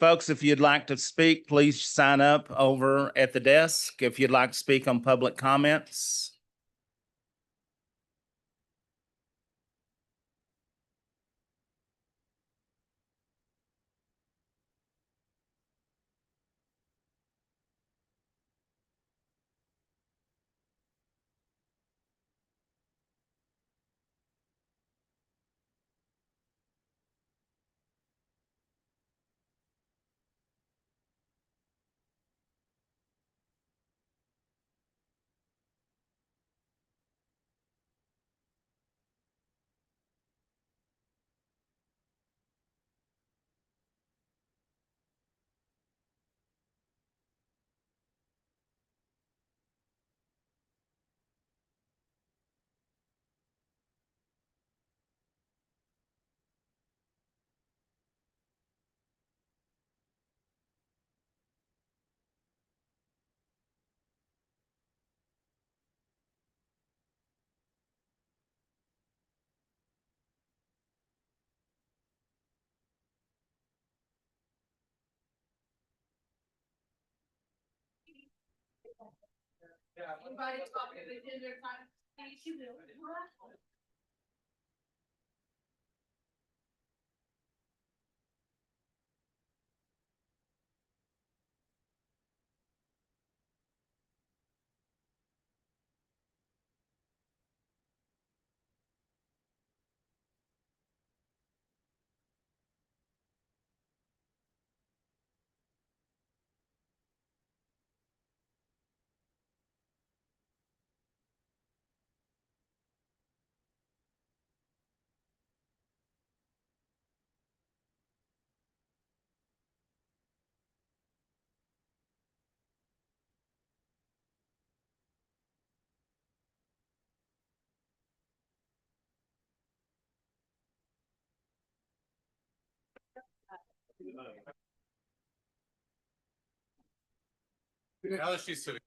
Folks, if you'd like to speak, please sign up over at the desk. If you'd like to speak on public comments. Now that she's sitting.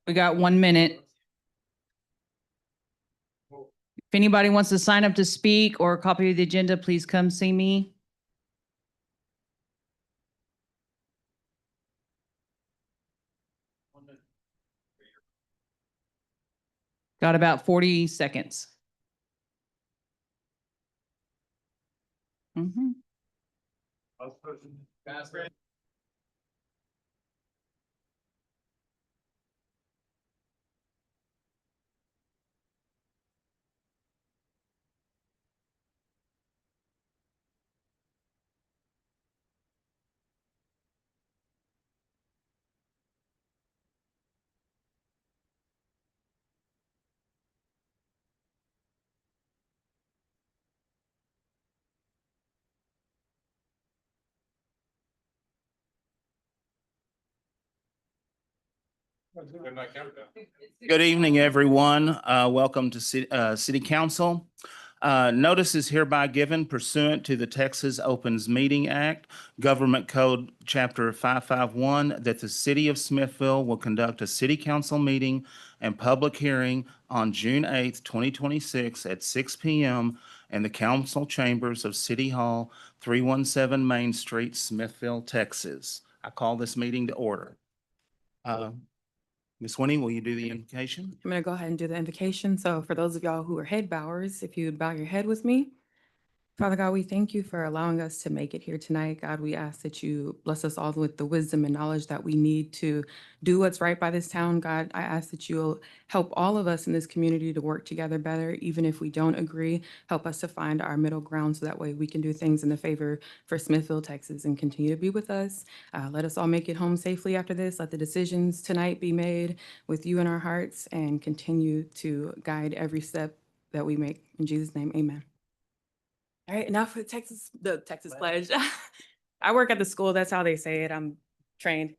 We got 1 minute. If anybody wants to sign up to speak or copy the agenda, please come see me. Got about 40 seconds. Mhm. Good evening, everyone. Welcome to City Council. Notice is hereby given pursuant to the Texas Opens Meeting Act, Government Code Chapter 551, that the City of Smithville will conduct a city council meeting and public hearing on June 8th, 2026 at 6 p.m. in the council chambers of City Hall, 317 Main Street, Smithville, Texas. I call this meeting to order. Ms. Winnie, will you do the invocation? I'm going to go ahead and do the invocation. So for those of y'all who are head bowers, if you would bow your head with me. Father God, we thank you for allowing us to make it here tonight. God, we ask that you bless us all with the wisdom and knowledge that we need to do what's right by this town. God, I ask that you'll help all of us in this community to work together better, even if we don't agree. Help us to find our middle ground so that way we can do things in the favor for Smithville, Texas, and continue to be with us. Let us all make it home safely after this. Let the decisions tonight be made with you in our hearts and continue to guide every step that we make. In Jesus' name, amen. All right, now for the Texas pledge. I work at the school. That's how they say it. I'm trained.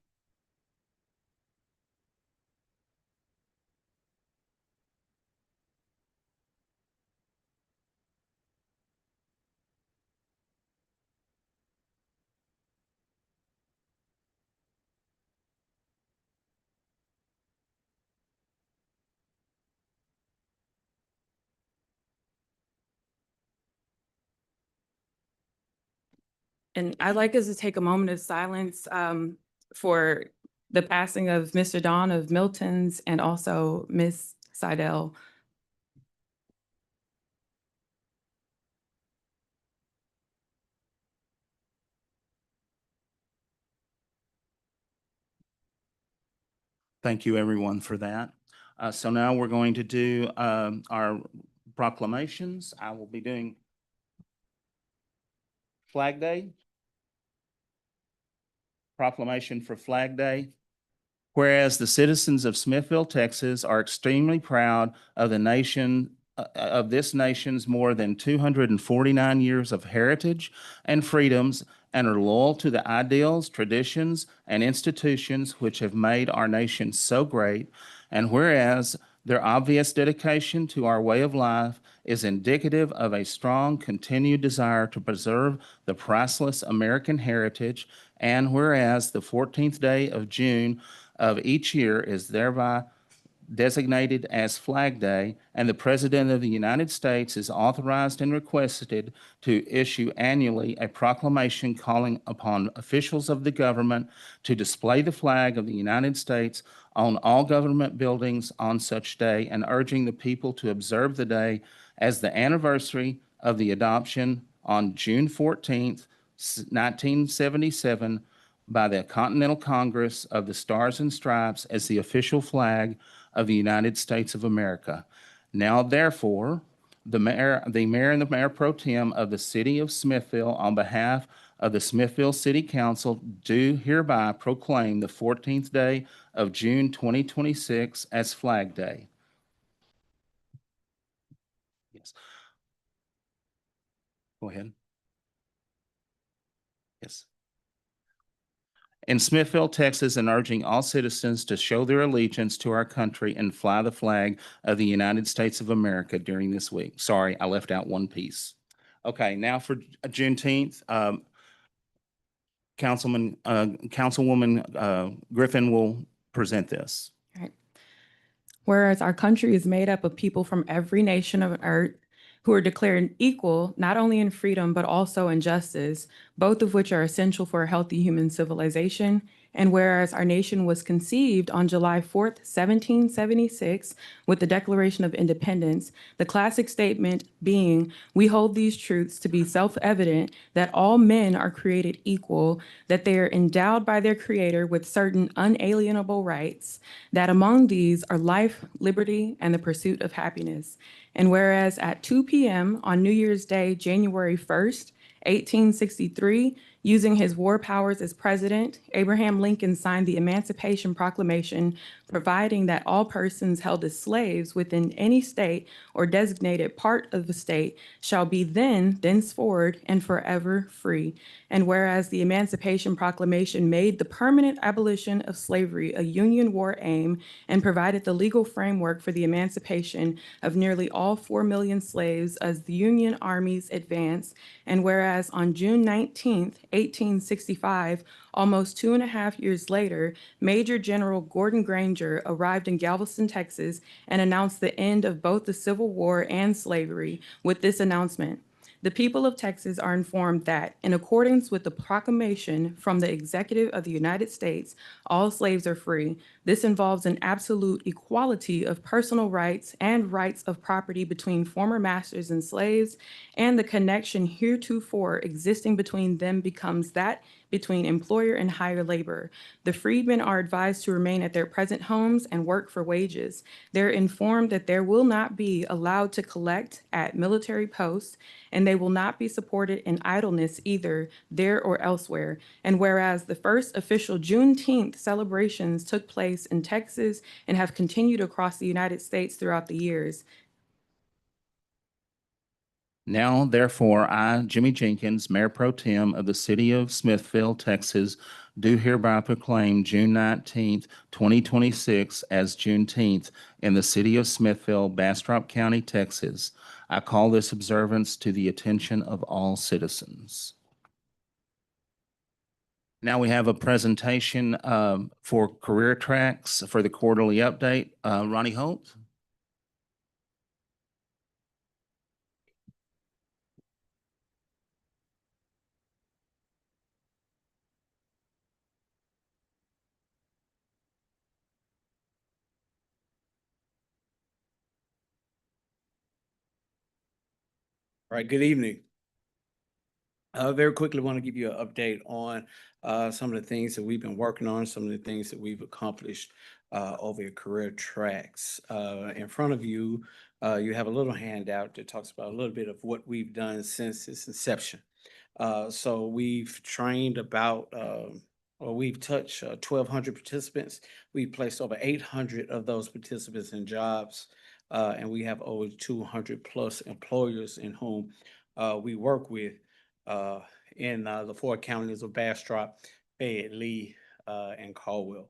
And I'd like us to take a moment of silence for the passing of Mr. Don of Milton's and also Miss Seidel. Thank you, everyone, for that. So now we're going to do our proclamations. I will be doing Flag Day. Proclamation for Flag Day. Whereas the citizens of Smithville, Texas are extremely proud of of this nation's more than 249 years of heritage and freedoms and are loyal to the ideals, traditions, and institutions which have made our nation so great. And whereas their obvious dedication to our way of life is indicative of a strong continued desire to preserve the priceless American heritage. And whereas the 14th day of June of each year is thereby designated as Flag Day, and the President of the United States is authorized and requested to issue annually a proclamation calling upon officials of the government to display the flag of the United States on all government buildings on such day, and urging the people to observe the day as the anniversary of the adoption on June 14th, 1977, by the Continental Congress of the Stars and Stripes as the official flag of the United States of America. Now, therefore, the mayor and the mayor pro tem of the city of Smithville, on behalf of the Smithville City Council, do hereby proclaim the 14th day of June 2026 as Flag Day. Yes. Go ahead. Yes. In Smithville, Texas, and urging all citizens to show their allegiance to our country and fly the flag of the United States of America during this week. Sorry, I left out one piece. Okay, now for Juneteenth. Councilwoman Griffin will present this. All right. Whereas our country is made up of people from every nation of earth who are declared equal, not only in freedom, but also in justice, both of which are essential for a healthy human civilization. And whereas our nation was conceived on July 4th, 1776, with the Declaration of Independence, the classic statement being, we hold these truths to be self-evident that all men are created equal, that they are endowed by their Creator with certain unalienable rights, that among these are life, liberty, and the pursuit of happiness. And whereas at 2 p.m. on New Year's Day, January 1st, 1863, using his war powers as president, Abraham Lincoln signed the Emancipation Proclamation, providing that all persons held as slaves within any state or designated part of the state shall be thenceforward, and forever free. And whereas the Emancipation Proclamation made the permanent abolition of slavery a Union war aim and provided the legal framework for the emancipation of nearly all 4 million slaves as the Union armies advanced, and whereas on June 19th, 1865, almost 2.5 years later, Major General Gordon Granger arrived in Galveston, Texas, and announced the end of both the Civil War and slavery with this announcement. The people of Texas are informed that, in accordance with the proclamation from the Executive of the United States, all slaves are free. This involves an absolute equality of personal rights and rights of property between former masters and slaves, and the connection heretofore existing between them becomes that between employer and hire labor. The freedmen are advised to remain at their present homes and work for wages. They're informed that they will not be allowed to collect at military posts, and they will not be supported in idleness either there or elsewhere. And whereas the first official Juneteenth celebrations took place in Texas and have continued across the United States throughout the years. Now, therefore, I, Jimmy Jenkins, Mayor Pro Tem of the City of Smithville, Texas, do hereby proclaim June 19th, 2026 as Juneteenth in the City of Smithville, Bastrop County, Texas. I call this observance to the attention of all citizens. Now we have a presentation for career tracks for the quarterly update. Ronnie Holt. All right, good evening. Very quickly, want to give you an update on some of the things that we've been working on, some of the things that we've accomplished over at Career Tracks. In front of you, you have a little handout that talks about a little bit of what we've done since its inception. So we've trained about, or we've touched 1,200 participants. We've placed over 800 of those participants in jobs. And we have over 200 plus employers in whom we work with in the 4 counties of Bastrop, Fayette, Lee, and Caldwell.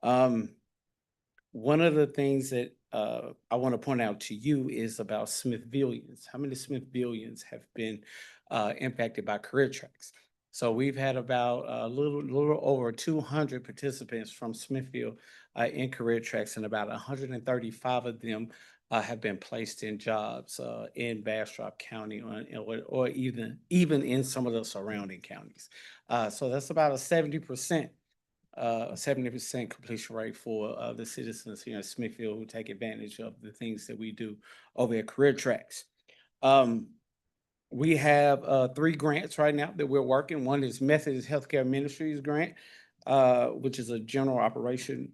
One of the things that I want to point out to you is about Smithvillians. How many Smithvillians have been impacted by Career Tracks? So we've had about a little over 200 participants from Smithville in Career Tracks, and about 135 of them have been placed in jobs in Bastrop County or even in some of the surrounding counties. So that's about a 70% completion rate for the citizens here in Smithfield who take advantage of the things that we do over at Career Tracks. We have 3 grants right now that we're working. One is Methodist Healthcare Ministries grant, which is a general operation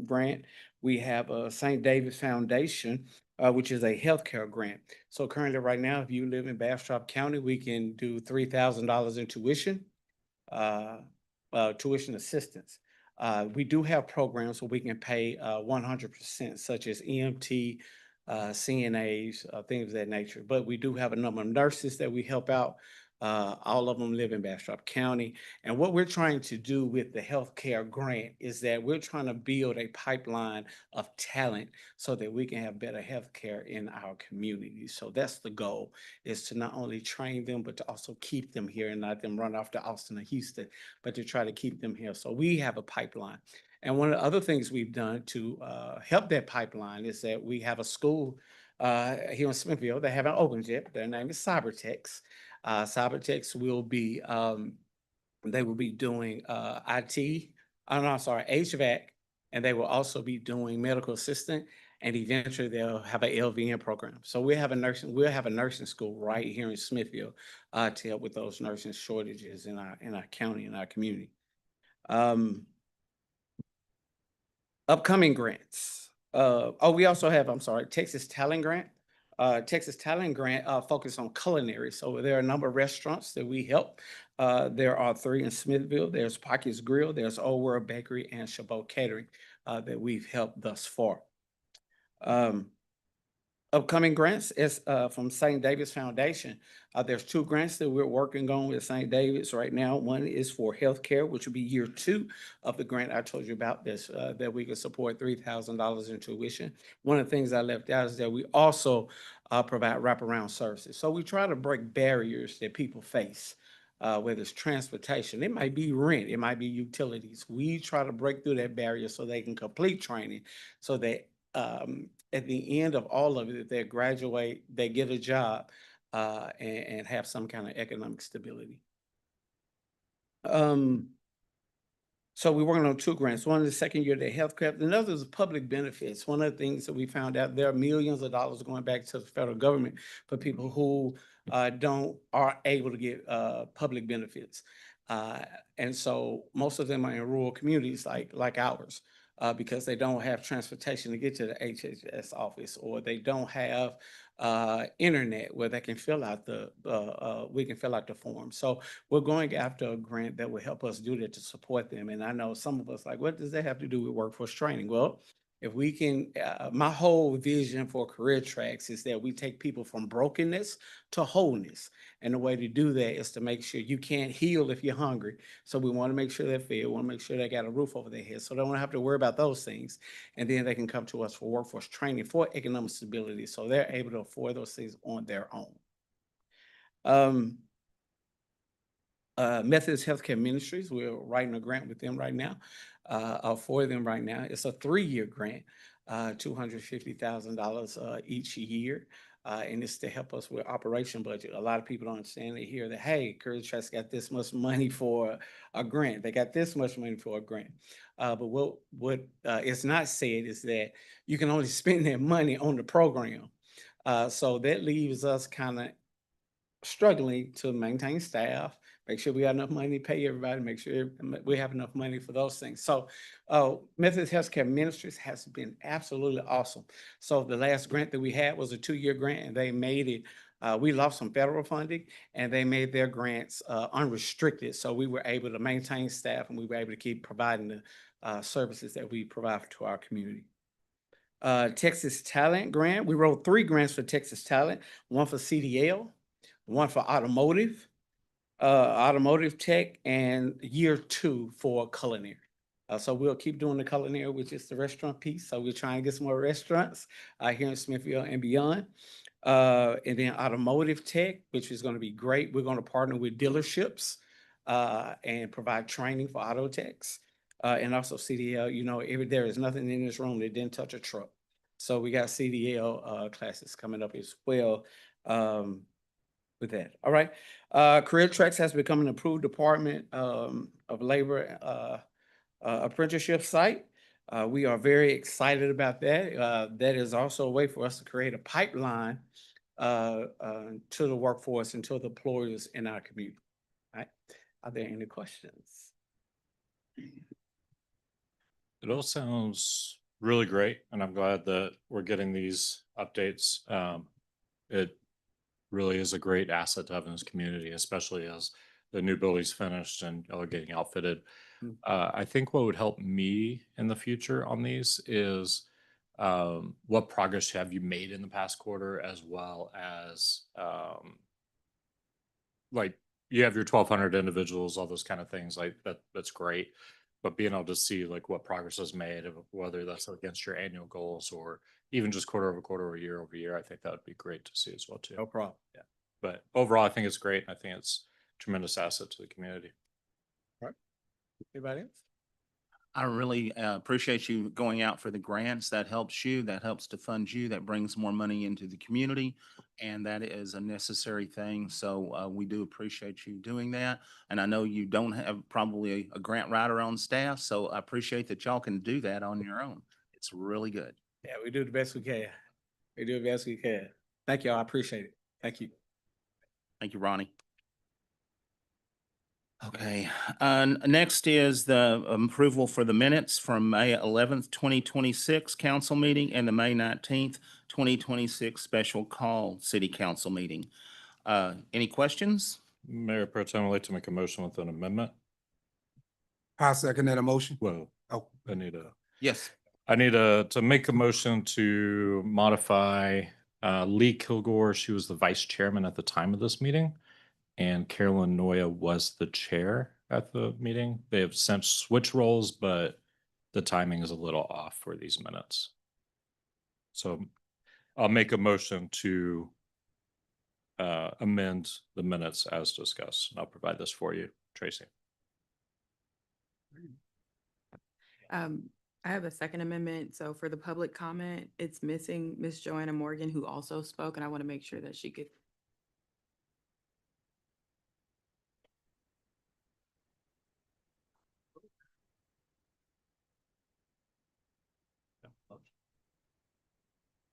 grant. We have a St. David's Foundation, which is a healthcare grant. So currently right now, if you live in Bastrop County, we can do $3,000 in tuition assistance. We do have programs where we can pay 100%, such as EMT, CNAs, things of that nature. But we do have a number of nurses that we help out All of them live in Bastrop County. And what we're trying to do with the healthcare grant is that we're trying to build a pipeline of talent so that we can have better healthcare in our community. So that's the goal, is to not only train them, but to also keep them here and not them run off to Austin or Houston, but to try to keep them here. So we have a pipeline. And one of the other things we've done to help that pipeline is that we have a school here in Smithville. They haven't opened yet. Their name is Cybertex. Cybertex will be, they will be doing IT, oh no, I'm sorry, HVAC, and they will also be doing medical assistant, and eventually they'll have a LVN program. So we'll have a nursing school right here in Smithville to help with those nursing shortages in our county, in our community. Upcoming grants. We also have, I'm sorry, Texas Talent Grant. Texas Talent Grant focus on culinary. So there are a number of restaurants that we help. There are 3 in Smithville. There's Pockets Grill, there's Old World Bakery, and Chabot Catering that we've helped thus far. Upcoming grants is from St. David's Foundation. There's 2 grants that we're working on with St. David's right now. One is for healthcare, which will be year 2 of the grant I told you about this, that we can support $3,000 in tuition. One of the things I left out is that we also provide wraparound services. So we try to break barriers that people face, whether it's transportation, it might be rent, it might be utilities. We try to break through that barrier so they can complete training, so that at the end of all of it, they graduate, they get a job, and have some kind of economic stability. So we're working on 2 grants. One is the second year, the health care. Another is public benefits. One of the things that we found out, there are millions of dollars going back to the federal government for people who aren't able to get public benefits. And so most of them are in rural communities like ours. Because they don't have transportation to get to the HHS office, or they don't have internet where they can fill out we can fill out the form. So we're going after a grant that will help us do that to support them. And I know some of us like, what does that have to do with workforce training? Well, if we can, my whole vision for Career Tracks is that we take people from brokenness to wholeness. And the way to do that is to make sure you can't heal if you're hungry. So we want to make sure they're fed. We want to make sure they got a roof over their head, so they don't have to worry about those things. And then they can come to us for workforce training for economic stability, so they're able to afford those things on their own. Methodist Healthcare Ministries, we're writing a grant with them right now, for them right now. It's a 3-year grant, $250,000 each year. And it's to help us with operation budget. A lot of people don't understand. They hear that, hey, Career Tracks got this much money for a grant. They got this much money for a grant. But what is not said is that you can only spend that money on the program. So that leaves us kind of struggling to maintain staff, make sure we got enough money to pay everybody, make sure we have enough money for those things. So Methodist Healthcare Ministries has been absolutely awesome. So the last grant that we had was a 2-year grant, and they made it, we lost some federal funding, and they made their grants unrestricted. So we were able to maintain staff, and we were able to keep providing the services that we provide to our community. Texas Talent Grant, we wrote 3 grants for Texas Talent, one for CDL, one for automotive tech, and year 2 for culinary. So we'll keep doing the culinary, which is the restaurant piece. So we're trying to get some more restaurants here in Smithville and beyond. And then automotive tech, which is going to be great. We're going to partner with dealerships and provide training for auto techs. And also CDL, there is nothing in this room that didn't touch a truck. So we got CDL classes coming up as well. With that. All right. Career Tracks has become an approved Department of Labor apprenticeship site. We are very excited about that. That is also a way for us to create a pipeline to the workforce and to the employers in our community. All right. Are there any questions? It all sounds really great, and I'm glad that we're getting these updates. It really is a great asset to have in this community, especially as the new building's finished and y'all are getting outfitted. I think what would help me in the future on these is what progress have you made in the past quarter, as well as like you have your 1,200 individuals, all those kind of things like that, that's great. But being able to see like what progress is made, whether that's against your annual goals or even just quarter over quarter or year over year, I think that would be great to see as well too. No problem. Yeah. But overall, I think it's great. I think it's a tremendous asset to the community. Anybody else? I really appreciate you going out for the grants. That helps you, that helps to fund you, that brings more money into the community. And that is a necessary thing. So we do appreciate you doing that. And I know you don't have probably a grant writer on staff, so I appreciate that y'all can do that on your own. It's really good. Yeah, we do the best we can. We do the best we can. Thank y'all. I appreciate it. Thank you. Thank you, Ronnie. Okay, next is the approval for the minutes from May 11th, 2026 council meeting and the May 19th, 2026 special call city council meeting. Any questions? Mayor Pro Tem, I'd like to make a motion with an amendment. I second that emotion. Well, Oh, I need a. Yes. I need to make a motion to modify Lee Kilgore. She was the vice chairman at the time of this meeting, and Carolyn Noya was the chair at the meeting. They have since switched roles, but the timing is a little off for these minutes. So I'll make a motion to amend the minutes as discussed. And I'll provide this for you, Tracy. I have a second amendment. So for the public comment, it's missing Miss Joanna Morgan, who also spoke, and I want to make sure that she could.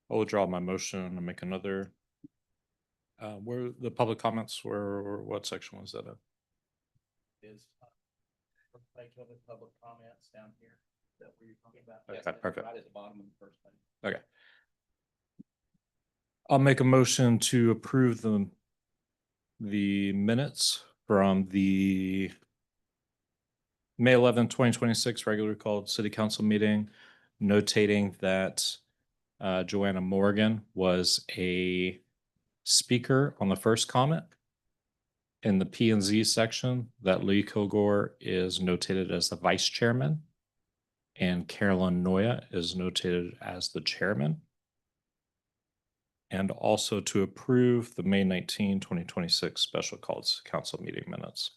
I'll withdraw my motion and make another. Where the public comments were, what section was that in? Is public comments down here that we're talking about. Okay, perfect. Right at the bottom of the first page. Okay. I'll make a motion to approve the minutes from the May 11th, 2026 regularly called city council meeting, notating that Joanna Morgan was a speaker on the first comment. In the P and Z section, that Lee Kilgore is notated as the vice chairman and Carolyn Noya is notated as the chairman. And also to approve the May 19, 2026 special called council meeting minutes.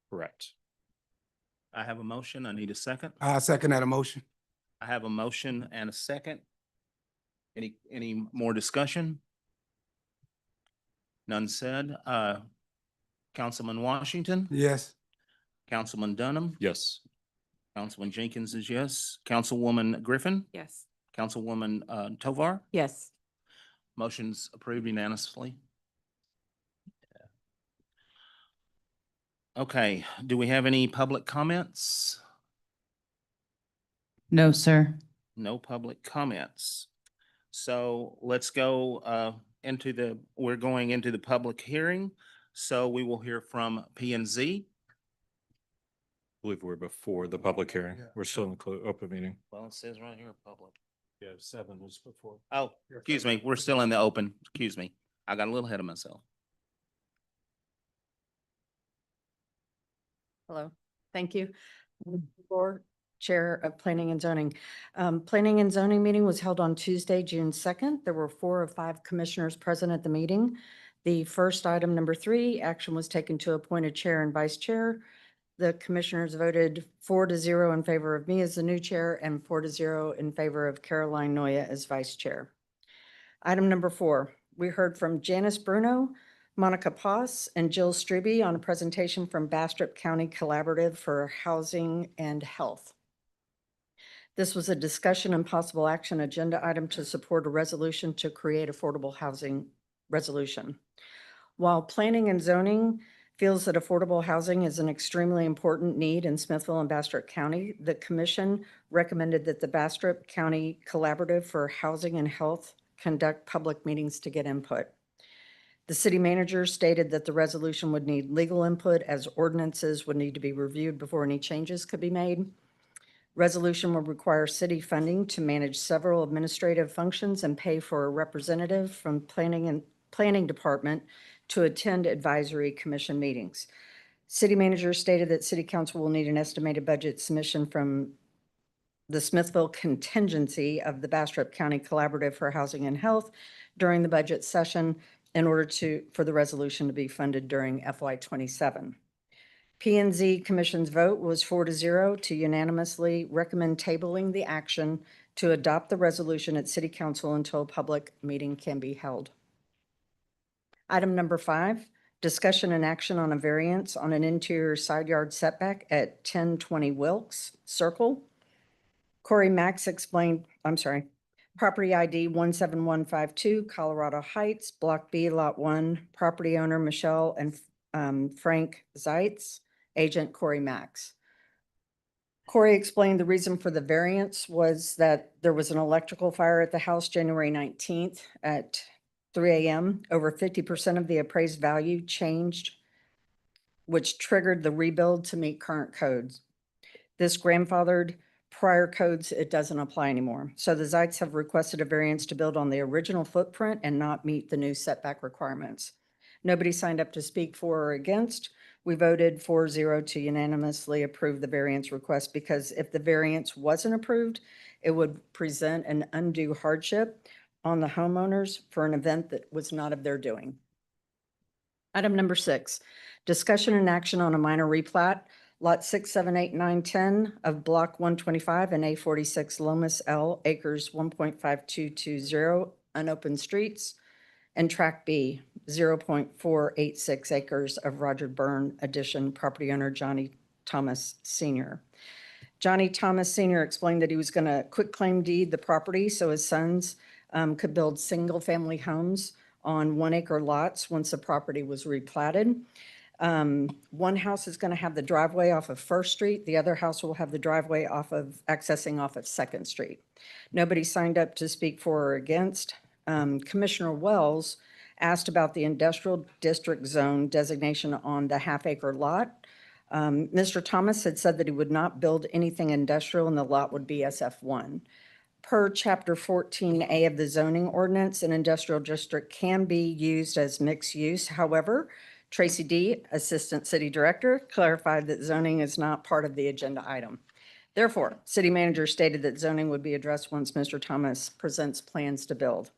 Correct. I have a motion. I need a second. I second that emotion. I have a motion and a second. Any more discussion? None said. Councilman Washington, Yes. Councilman Dunham, Yes. Councilman Jenkins is yes. Councilwoman Griffin, Yes. Councilwoman Tovar. Yes. Motion's approved unanimously. Okay, do we have any public comments? No, sir. No public comments. So let's go we're going into the public hearing. So we will hear from P and Z. I believe we're before the public hearing. We're still in the open meeting. Well, it says right here, public. Yeah, 7 was before. Oh, excuse me, we're still in the open. Excuse me. I got a little ahead of myself. Hello, thank you. Board Chair of Planning and Zoning. Planning and Zoning meeting was held on Tuesday, June 2nd. There were 4 of 5 commissioners present at the meeting. The first item, number 3, action was taken to appoint a chair and vice chair. The commissioners voted 4-0 in favor of me as the new chair and 4-0 in favor of Caroline Noya as vice chair. Item number 4, we heard from Janice Bruno, Monica Poss, and Jill Strebe on a presentation from Bastrop County Collaborative for Housing and Health. This was a discussion and possible action agenda item to support a resolution to create affordable housing resolution. While Planning and Zoning feels that affordable housing is an extremely important need in Smithville and Bastrop County, the commission recommended that the Bastrop County Collaborative for Housing and Health conduct public meetings to get input. The city manager stated that the resolution would need legal input as ordinances would need to be reviewed before any changes could be made. Resolution will require city funding to manage several administrative functions and pay for a representative from Planning Department to attend advisory commission meetings. City manager stated that city council will need an estimated budget submission from the Smithville contingency of the Bastrop County Collaborative for Housing and Health during the budget session in order for the resolution to be funded during FY '27. P and Z Commission's vote was 4-0 to unanimously recommend tabling the action to adopt the resolution at City Council until a public meeting can be held. Item number 5, discussion and action on a variance on an interior side yard setback at 1020 Wilkes Circle. Corey Max explained, property ID 17152, Colorado Heights, Block B, Lot 1, property owner Michelle and Frank Zeitz, agent Corey Max. Corey explained the reason for the variance was that there was an electrical fire at the house January 19th at 3 a.m. Over 50% of the appraised value changed, which triggered the rebuild to meet current codes. This grandfathered prior codes, it doesn't apply anymore. So the Zeitz have requested a variance to build on the original footprint and not meet the new setback requirements. Nobody signed up to speak for or against. We voted 4-0 to unanimously approve the variance request because if the variance wasn't approved, it would present an undue hardship on the homeowners for an event that was not of their doing. Item number 6, discussion and action on a minor replat, Lot 6, 7, 8, 9, 10 of Block 125 and A46 Lomas L, acres 1.5220, unopened streets, and Tract B, 0.486 acres of Roger Byrne addition, property owner Johnny Thomas Sr. Johnny Thomas Sr. explained that he was going to quitclaim deed the property so his sons could build single-family homes on 1-acre lots once the property was replatted. One house is going to have the driveway off of First Street. The other house will have the driveway accessing off of Second Street. Nobody signed up to speak for or against. Commissioner Wells asked about the industrial district zone designation on the half-acre lot. Mr. Thomas had said that he would not build anything industrial and the lot would be SF1. Per Chapter 14A of the zoning ordinance, an industrial district can be used as mixed use. However, Tracy D., Assistant City Director, clarified that zoning is not part of the agenda item. Therefore, City Manager stated that zoning would be addressed once Mr. Thomas presents plans to build.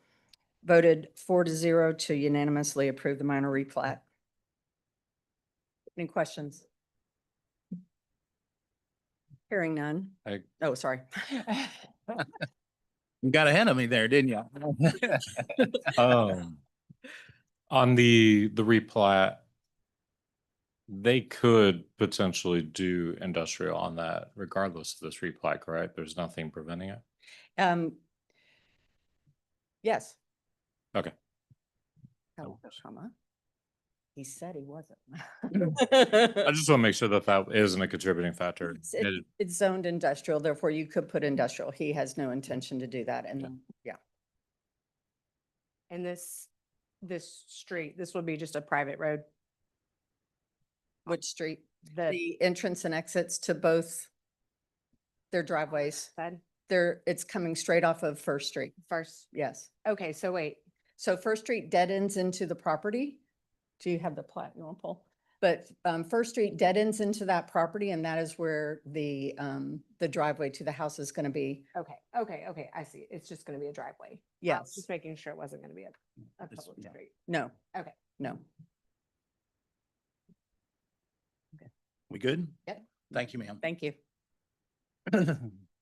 Voted 4-0 to unanimously approve the minor replat. Any questions? Hearing none. Oh, sorry. You got ahead of me there, didn't you? On the replat, they could potentially do industrial on that regardless of this replat, correct? There's nothing preventing it? Yes. Okay. Oh, comma. He said he wasn't. I just want to make sure that that isn't a contributing factor. It's zoned industrial, therefore you could put industrial. He has no intention to do that. And yeah. And this street, this would be just a private road. Which street? The The entrance and exits to both their driveways. said It's coming straight off of First Street. first. Yes. Okay, so wait, So First Street dead ends into the property. Do you have the plat you want to pull? But First Street dead ends into that property and that is where the driveway to the house is going to be. okay, I see. It's just gonna be a driveway. I was Yes. Just making sure it wasn't gonna be a It's- public no. street. No. Okay. No. We good? Yep. Thank you, ma'am. Thank you.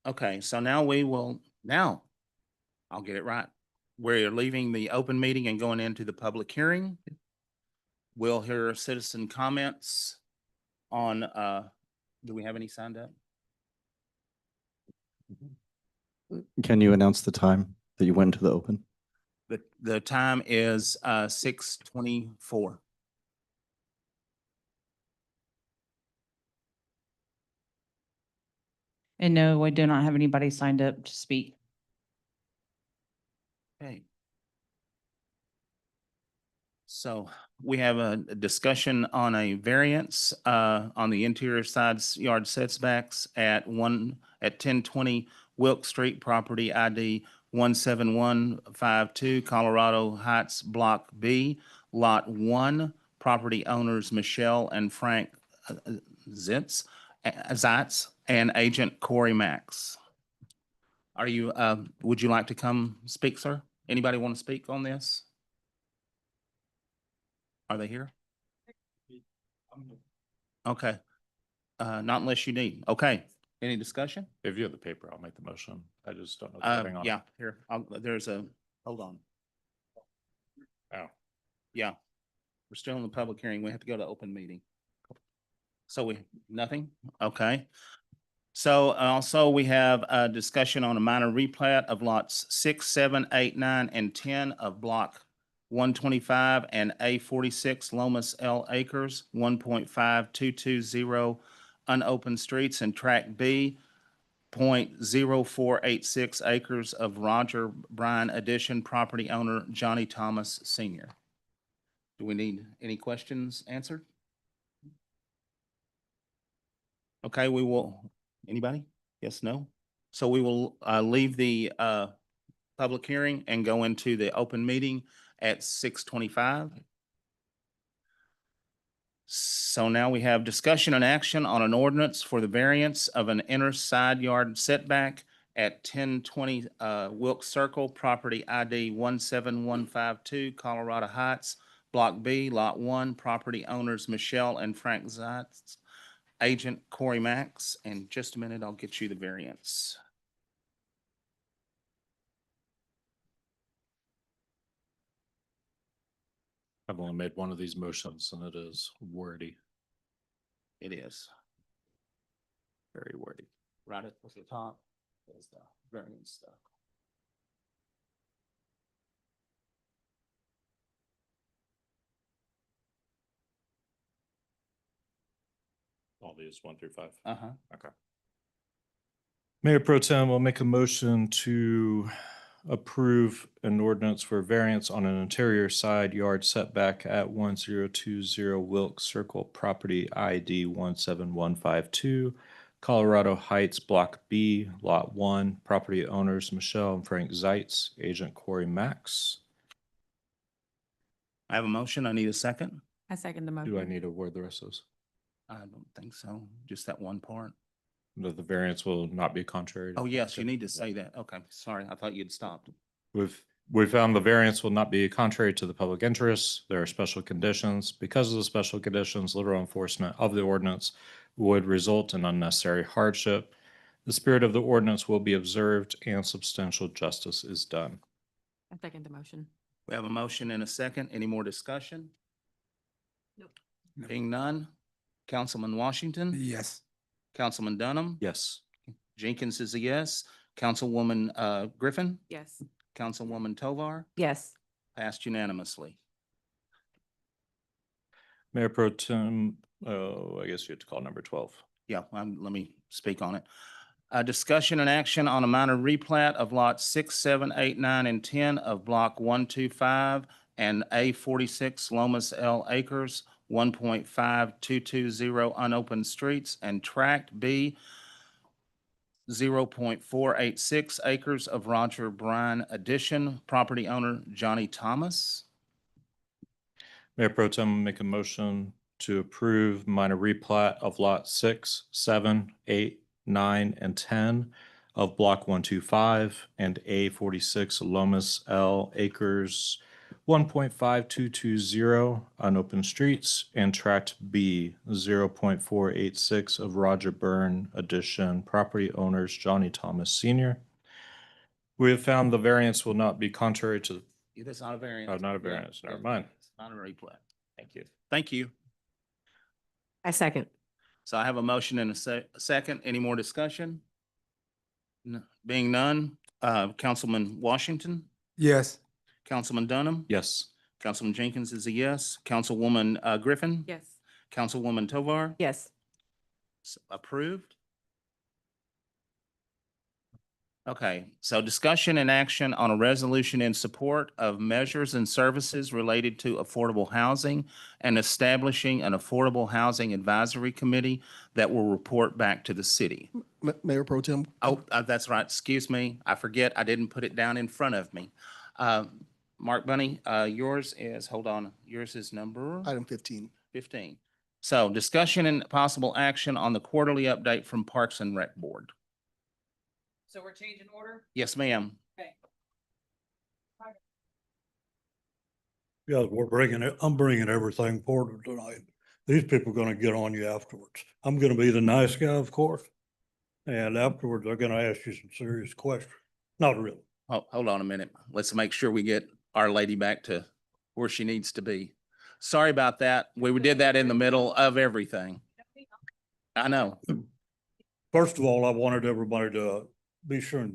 Okay, so now I'll get it right. We're leaving the open meeting and going into the public hearing. We'll hear citizen comments on, do we have any signed up? Can you announce the time that you went into the open? The time is 6:24. And no, we do not have anybody signed up to speak. Okay. So we have a discussion on a variance on the interior side yard setbacks at at 1020 Wilk Street, property ID 17152, Colorado Heights, Block B, Lot 1, property owners Michelle and Frank Zitz, and Agent Corey Max. Are you, would you like to come speak, sir? Anybody want to speak on this? Are they here? Okay. Not unless you need. Okay. Any discussion? If you have the paper, I'll make the motion. I just don't know the wording on it. Yeah, here, there's a, hold on. Oh. Yeah. We're still in the public hearing. We have to go to open meeting. So nothing? Okay. So also we have a discussion on a minor replat of lots 6, 7, 8, 9, and 10 of block 125 and A46 Lomas L Acres, 1.5220 unopened streets, and tract B, 0.0486 acres of Roger Bryan addition, property owner Johnny Thomas Sr. Do we need any questions answered? Okay, we will, anybody? Yes, no? So we will leave the public hearing and go into the open meeting at 6:25. So now we have discussion and action on an ordinance for the variance of an inner side yard setback at 1020 Wilkes Circle, property ID 17152, Colorado Heights, Block B, Lot 1, property owners Michelle and Frank Zitz, Agent Corey Max. In just a minute, I'll get you the variance. I've only made one of these motions and it is wordy. It is very wordy. Right at the top is the variance stuff. All these 1 through 5. Uh-huh. Okay. Mayor Pro Tem will make a motion to approve an ordinance for variance on an interior side yard setback at 1020 Wilkes Circle, property ID 17152, Colorado Heights, Block B, Lot 1, property owners Michelle and Frank Zitz, Agent Corey Max. I have a motion. I need a second. I second the motion. Do I need to word the rest of those? I don't think so. Just that one part. That the variance will not be contrary? Oh, yes, you need to say that. Okay, sorry. I thought you'd stopped. We found the variance will not be contrary to the public interest. There are special conditions. Because of the special conditions, literal enforcement of the ordinance would result in unnecessary hardship. The spirit of the ordinance will be observed and substantial justice is done. I second the motion. We have a motion and a second. Any more discussion? Nope. Being none. Councilman Washington? Yes. Councilman Dunham? Yes. Jenkins is a yes. Councilwoman Griffin? Yes. Councilwoman Tovar? Yes. Passed unanimously. Mayor Pro Tem, I guess you have to call number 12. Yeah, let me speak on it. Discussion and action on a minor replat of lots 6, 7, 8, 9, and 10 of block 125 and A46 Lomas L Acres, 1.5220 unopened streets, and tract B, 0.486 acres of Roger Bryan addition, property owner Johnny Thomas. Mayor Pro Tem, make a motion to approve minor replat of lot 6, 7, 8, 9, and 10 of block 125 and A46 Lomas L Acres, 1.5220 unopened streets, and tract B, 0.486 of Roger Byrne addition, property owners Johnny Thomas Sr. We have found the variance will not be contrary to, That's not a variance. Oh, not a variance. Yeah, Never mind. It's not a replat. Thank you. Thank you. I second. So I have a motion and a second. Any more discussion? Being none, Councilman Washington, Yes. Councilman Dunham, yes. Councilman Jenkins is a yes. Councilwoman Griffin, Yes. Councilwoman Tovar. Yes. Approved. Okay, so discussion and action on a resolution in support of measures and services related to affordable housing and establishing an affordable housing advisory committee that will report back to the city. Mayor Pro Tem. Oh, that's right. Excuse me. I forget. I didn't put it down in front of me. Mark Bunny, yours is, hold on, yours is number Item 15. 15. So discussion and possible action on the quarterly update from Parks and Rec Board. So we're changing order? Yes, ma'am. Yeah, I'm bringing everything forward tonight. These people are gonna get on you afterwards. I'm gonna be the nice guy, of course. And afterwards, they're gonna ask you some serious questions. Not really. Oh, hold on a minute. Let's make sure we get our lady back to where she needs to be. Sorry about that. We did that in the middle of everything. I know. First of all, I wanted everybody to be sure,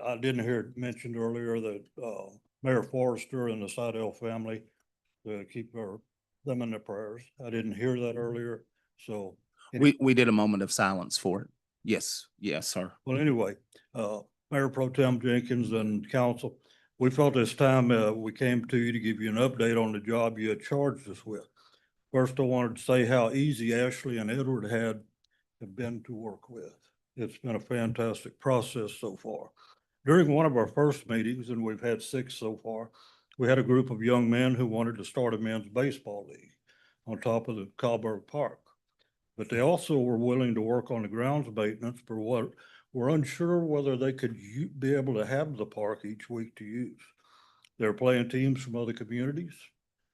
I didn't hear it mentioned earlier that Mayor Forrester and the Seidel family, keep them in their prayers. I didn't hear that earlier, so. We did a moment of silence for it. Yes, yes, sir. Well, anyway, Mayor Pro Tem Jenkins and council, we felt this time, we came to you to give you an update on the job you had charged us with. First, I wanted to say how easy Ashley and Edward have been to work with. It's been a fantastic process so far. During one of our first meetings, and we've had 6 so far, we had a group of young men who wanted to start a men's baseball league on top of the Coburg Park. But they also were willing to work on the grounds maintenance for what were unsure whether they could be able to have the park each week to use. They're playing teams from other communities,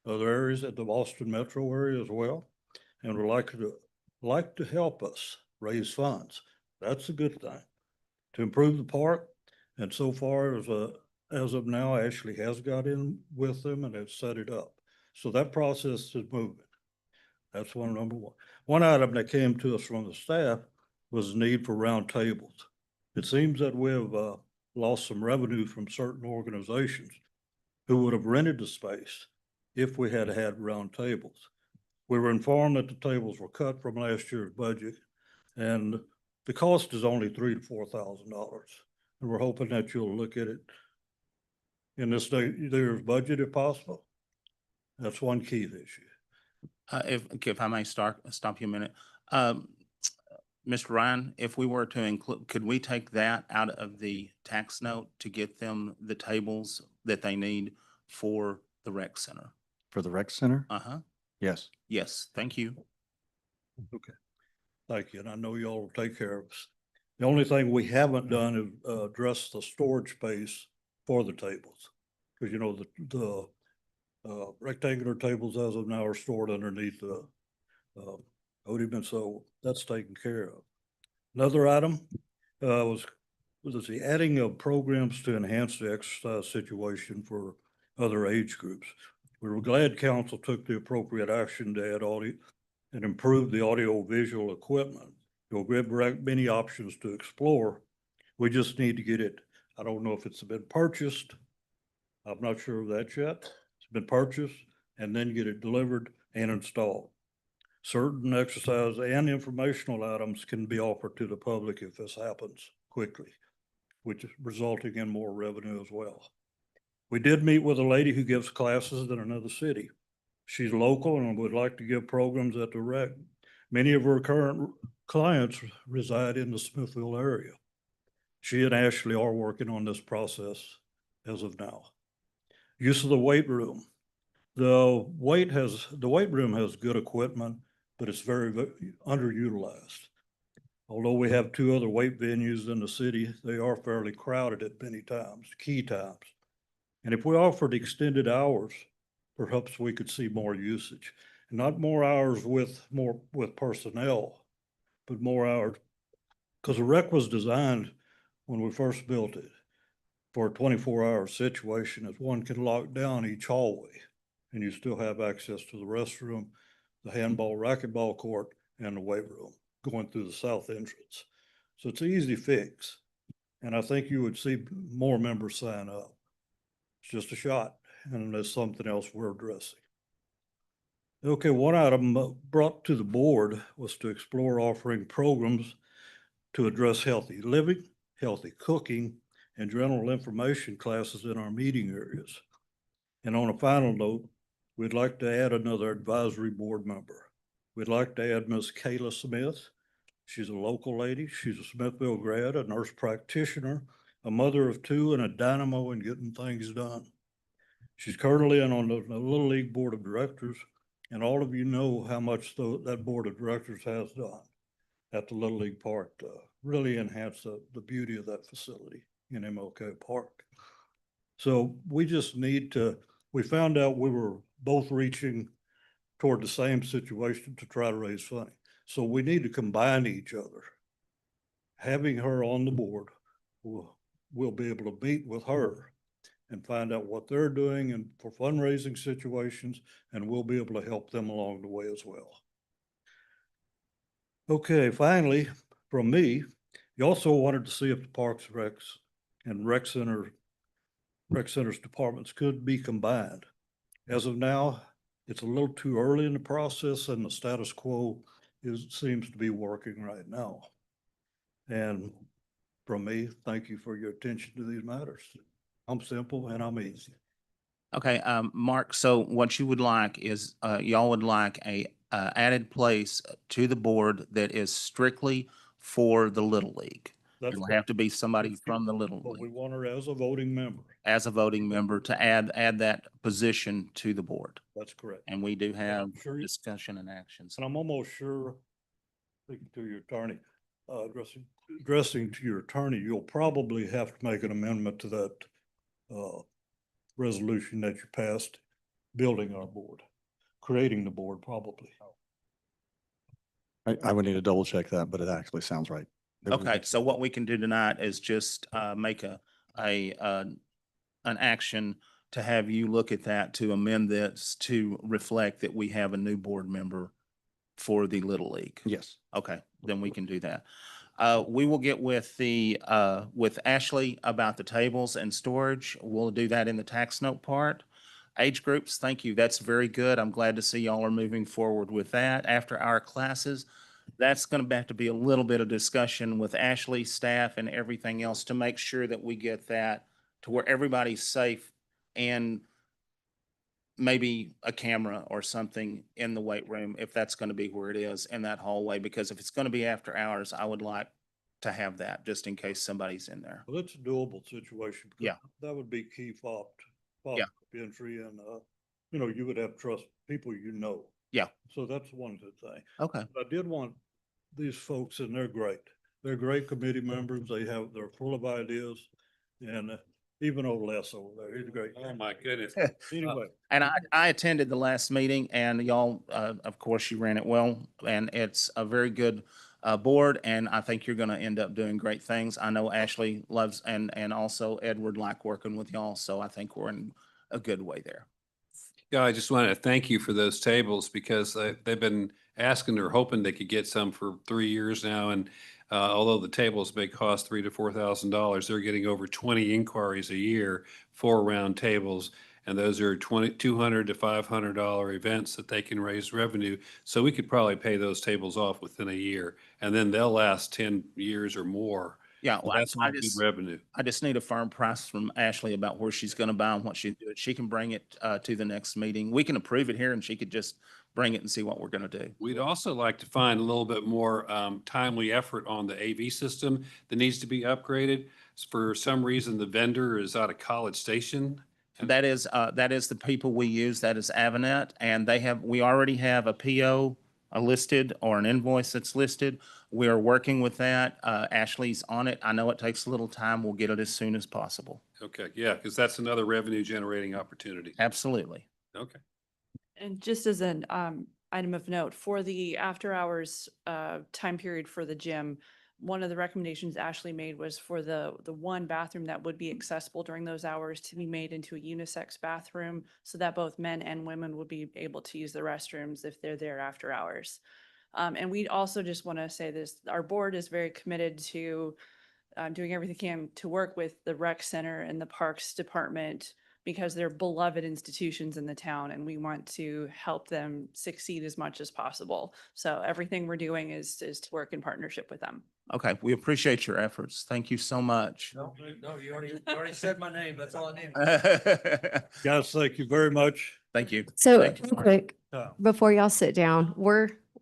other areas at the Boston metro area as well, and would like to help us raise funds. That's a good thing. To improve the park, and so far as of now, Ashley has got in with them and has set it up. So that process is moving. That's number one. One item that came to us from the staff was the need for round tables. It seems that we have lost some revenue from certain organizations who would have rented the space if we had had round tables. We were informed that the tables were cut from last year's budget, and the cost is only $3,000 to $4,000. And we're hoping that you'll look at it in this year's budget if possible. That's one key issue. If I may stop you a minute. Mr. Ryan, if we were to include, could we take that out of the tax note to get them the tables that they need for the rec center? For the rec center? Uh-huh. Yes. Yes, thank you. Okay. Thank you. And I know y'all will take care of us. The only thing we haven't done is address the storage space for the tables. Because, you know, the rectangular tables as of now are stored underneath the podium, so that's taken care of. Another item was the adding of programs to enhance the exercise situation for other age groups. We were glad council took the appropriate action to add audio and improve the audio visual equipment. You'll give many options to explore. We just need to get it. I don't know if it's been purchased. I'm not sure of that yet. It's been purchased and then get it delivered and installed. Certain exercise and informational items can be offered to the public if this happens quickly, which is resulting in more revenue as well. We did meet with a lady who gives classes in another city. She's local and would like to give programs at the rec. Many of her current clients reside in the Smithville area. She and Ashley are working on this process as of now. Use of the weight room. The weight room has good equipment, but it's very underutilized. Although we have 2 other weight venues in the city, they are fairly crowded at many times, key times. And if we offered extended hours, perhaps we could see more usage. Not more hours with personnel, but more hours. Because the rec was designed when we first built it for a 24-hour situation, as one can lock down each hallway and you still have access to the restroom, the handball, racquetball court, and the weight room going through the south entrance. So it's an easy fix. And I think you would see more members sign up. It's just a shot, and there's something else we're addressing. Okay, one item brought to the board was to explore offering programs to address healthy living, healthy cooking, and general information classes in our meeting areas. And on a final note, we'd like to add another advisory board member. We'd like to add Ms. Kayla Smith. She's a local lady. She's a Smithville grad, a nurse practitioner, a mother of two, and a dynamo in getting things done. She's currently on the Little League Board of Directors, and all of you know how much that Board of Directors has done at the Little League Park to really enhance the beauty of that facility in MLK Park. So we just need to, we found out we were both reaching toward the same situation to try to raise funding. So we need to combine each other. Having her on the board, we'll be able to meet with her and find out what they're doing and for fundraising situations, and we'll be able to help them along the way as well. Okay, finally, from me, you also wanted to see if the Parks Recs and Rec Center's departments could be combined. As of now, it's a little too early in the process, and the status quo seems to be working right now. And from me, thank you for your attention to these matters. I'm simple and I'm easy. Okay, Mark, so what you would like is, y'all would like a, added place to the board that is strictly for the Little League. That's It'll right. have to be somebody from the Little But we League want her as a voting member. as a voting member to add that position to the board. That's correct. And we do have sure you- discussion and actions. And I'm almost sure, speaking to your attorney, addressing to your attorney, you'll probably have to make an amendment to that resolution that you passed, building our board, creating the board probably. I would need to double check that, but it actually sounds right. Okay, so what we can do tonight is just make an action to have you look at that, to amend this to reflect that we have a new board member for the Little League. Yes. Okay, then we can do that. We will get with with Ashley about the tables and storage. We'll do that in the tax note part. Age groups, thank you. That's very good. I'm glad to see y'all are moving forward with that. After our classes, that's going to have to be a little bit of discussion with Ashley, staff, and everything else to make sure that we get that to where everybody's safe, and maybe a camera or something in the weight room, if that's going to be where it is in that hallway, because if it's going to be after hours, I would like to have that just in case somebody's in there. Well, it's a doable situation. because Yeah. That would be key fob Yeah. entry, and you would have trust people, Yeah. So that's one good thing. Okay. But I did want these folks, and they're great. They're great committee members. They're full of ideas, and even old Les over there, he's great. Oh, my goodness. Anyway, And I attended the last meeting, and y'all, of course, you ran it well, and it's a very good board, and I think you're going to end up doing great things. I know Ashley loves, and also Edward like working with y'all, so I think we're in a good way there. Yeah, I just wanted to thank you for those tables because they've been asking or hoping they could get some for 3 years now. And although the tables may cost $3,000 to $4,000, they're getting over 20 inquiries a year for round tables. And those are $200 to $500 events that they can raise revenue. So we could probably pay those tables off within a year, and then they'll last 10 years or more. Yeah, So well, that's all good revenue. I just need a firm price from Ashley about where she's going to buy and what she do. She can bring it to the next meeting. We can approve it here, and she could just bring it and see what we're going to do. We'd also like to find a little bit more timely effort on the AV system that needs to be upgraded. For some reason, the vendor is out of College Station. That is the people we use. That is Avanet, and we already have a PO listed or an invoice that's listed. We are working with that. Ashley's on it. I know it takes a little time. We'll get it as soon as possible. Okay, yeah, because that's another revenue generating opportunity. Absolutely. Okay. And just as an item of note, for the after hours time period for the gym, one of the recommendations Ashley made was for the one bathroom that would be accessible during those hours to be made into a unisex bathroom so that both men and women would be able to use the restrooms if they're there after hours. And we also just want to say this, our board is very committed to doing everything they can to work with the rec center and the parks department because they're beloved institutions in the town, and we want to help them succeed as much as possible. So everything we're doing is to work in partnership with them. Okay, we appreciate your efforts. Thank you so much. No, you already said my name. That's all I need. guys, thank you very much. Thank you. So Thank you. real quick, before y'all sit down,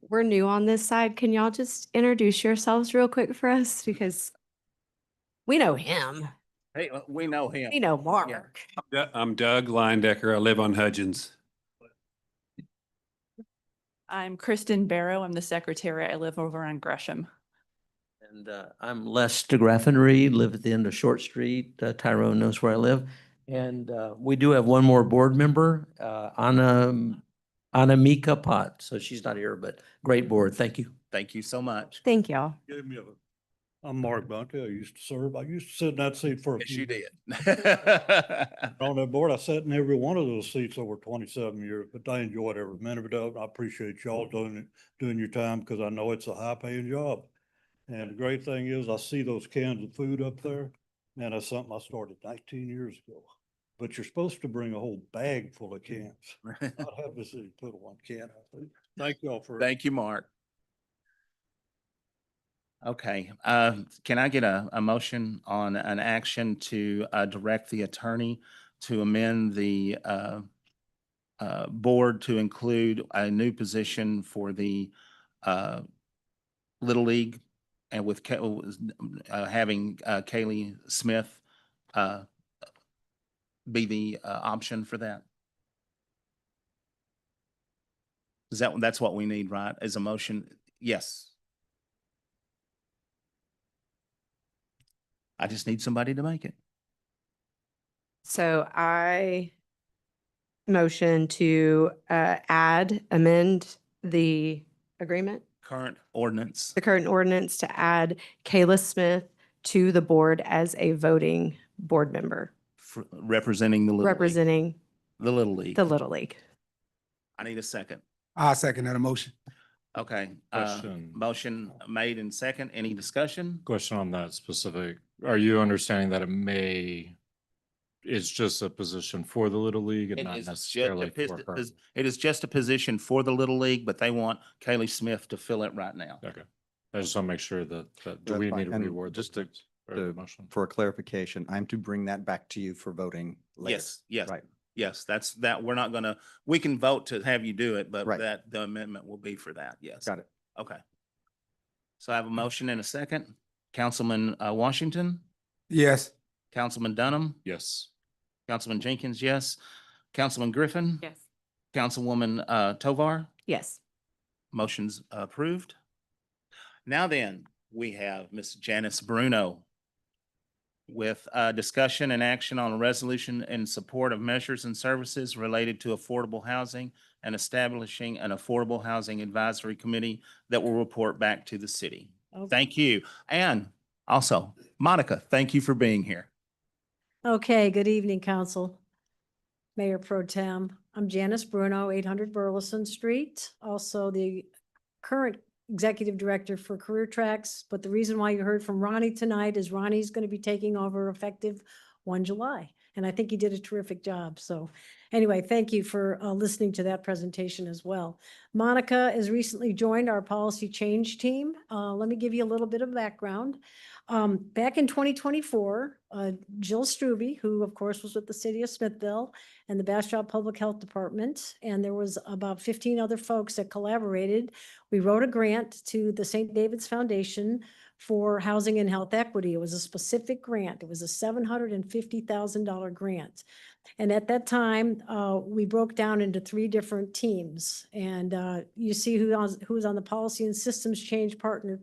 we're new on this side. Can y'all just introduce yourselves real quick for us? Because we know him. Hey, we know him. We know Mark. I'm Doug Lindecker. I live on Hudgens. I'm Kristen Barrow. I'm the secretary. I live over on Gresham. And I'm Les DeGraffenreid, live at the end of Short Street. Tyrone knows where I live. And we do have one more board member, Mika Pot. So she's not here, but great board. Thank you. Thank you so much. Thank y'all. Gave me I'm Mark Bunty. I used to serve. I used to sit in that seat for a Yes, few you years. did. On that board, I sat in every one of those seats over 27 years, but I enjoyed every minute of it. I appreciate y'all doing your time because I know it's a high paying job. And the great thing is I see those cans of food up there. Man, that's something I started 19 years ago. But you're supposed to bring a whole bag full of cans. I'd have the city put one can. I think. Thank y'all for. Thank you, Mark. Okay, can I get a motion on an action to direct the attorney to amend the board to include a new position for the Little League and with having Kaylee Smith be the option for that? That's what we need, right? As a motion? Yes. I just need somebody to make it. So I motion to amend the agreement, Current ordinance. the current ordinance to add Kayla Smith to the board as a voting board member, Representing the Little League. representing The Little League. the Little League. I need a second. I second that motion. Okay. Question. Motion made in second. Any discussion? Question on that specific, are you understanding that it's just a position for the Little League and It not is necessarily for her? it is just a position for the Little League, but they want Kaylee Smith to fill it right now. Okay. I just want to make sure that do That's we fine. need to And reward just this to- motion? For a clarification, I'm to bring that back to you for voting later. Yes, yes. Right. Yes, we're not gonna, we can vote to have you do it, but Right. that the amendment will be for that. Yes. Got it. Okay. So I have a motion and a second. Councilman Washington, Yes. Councilman Dunham, Yes. Councilman Jenkins, yes. Councilman Griffin. Yes. Councilwoman Tovar. Yes. Motion's approved. Now then, we have Ms. Janice Bruno with discussion and action on a resolution in support of measures and services related to affordable housing and establishing an affordable housing advisory committee that will report back to the city. Thank you. And also, Monica, thank you for being here. Okay, good evening, council. Mayor Pro Tem, I'm Janice Bruno, 800 Burleson Street, also the current executive director for Career Tracks. But the reason why you heard from Ronnie tonight is Ronnie's going to be taking over effective 1 July. And I think he did a terrific job. So anyway, thank you for listening to that presentation as well. Monica has recently joined our policy change team. Let me give you a little bit of background. Back in 2024, Jill Strube, who of course was with the city of Smithville and the Bastrop Public Health Department, and there was about 15 other folks that collaborated. We wrote a grant to the St. David's Foundation for housing and health equity. It was a specific grant. It was a $750,000 grant. And at that time, we broke down into 3 different teams. And you see who was on the policy and systems change partner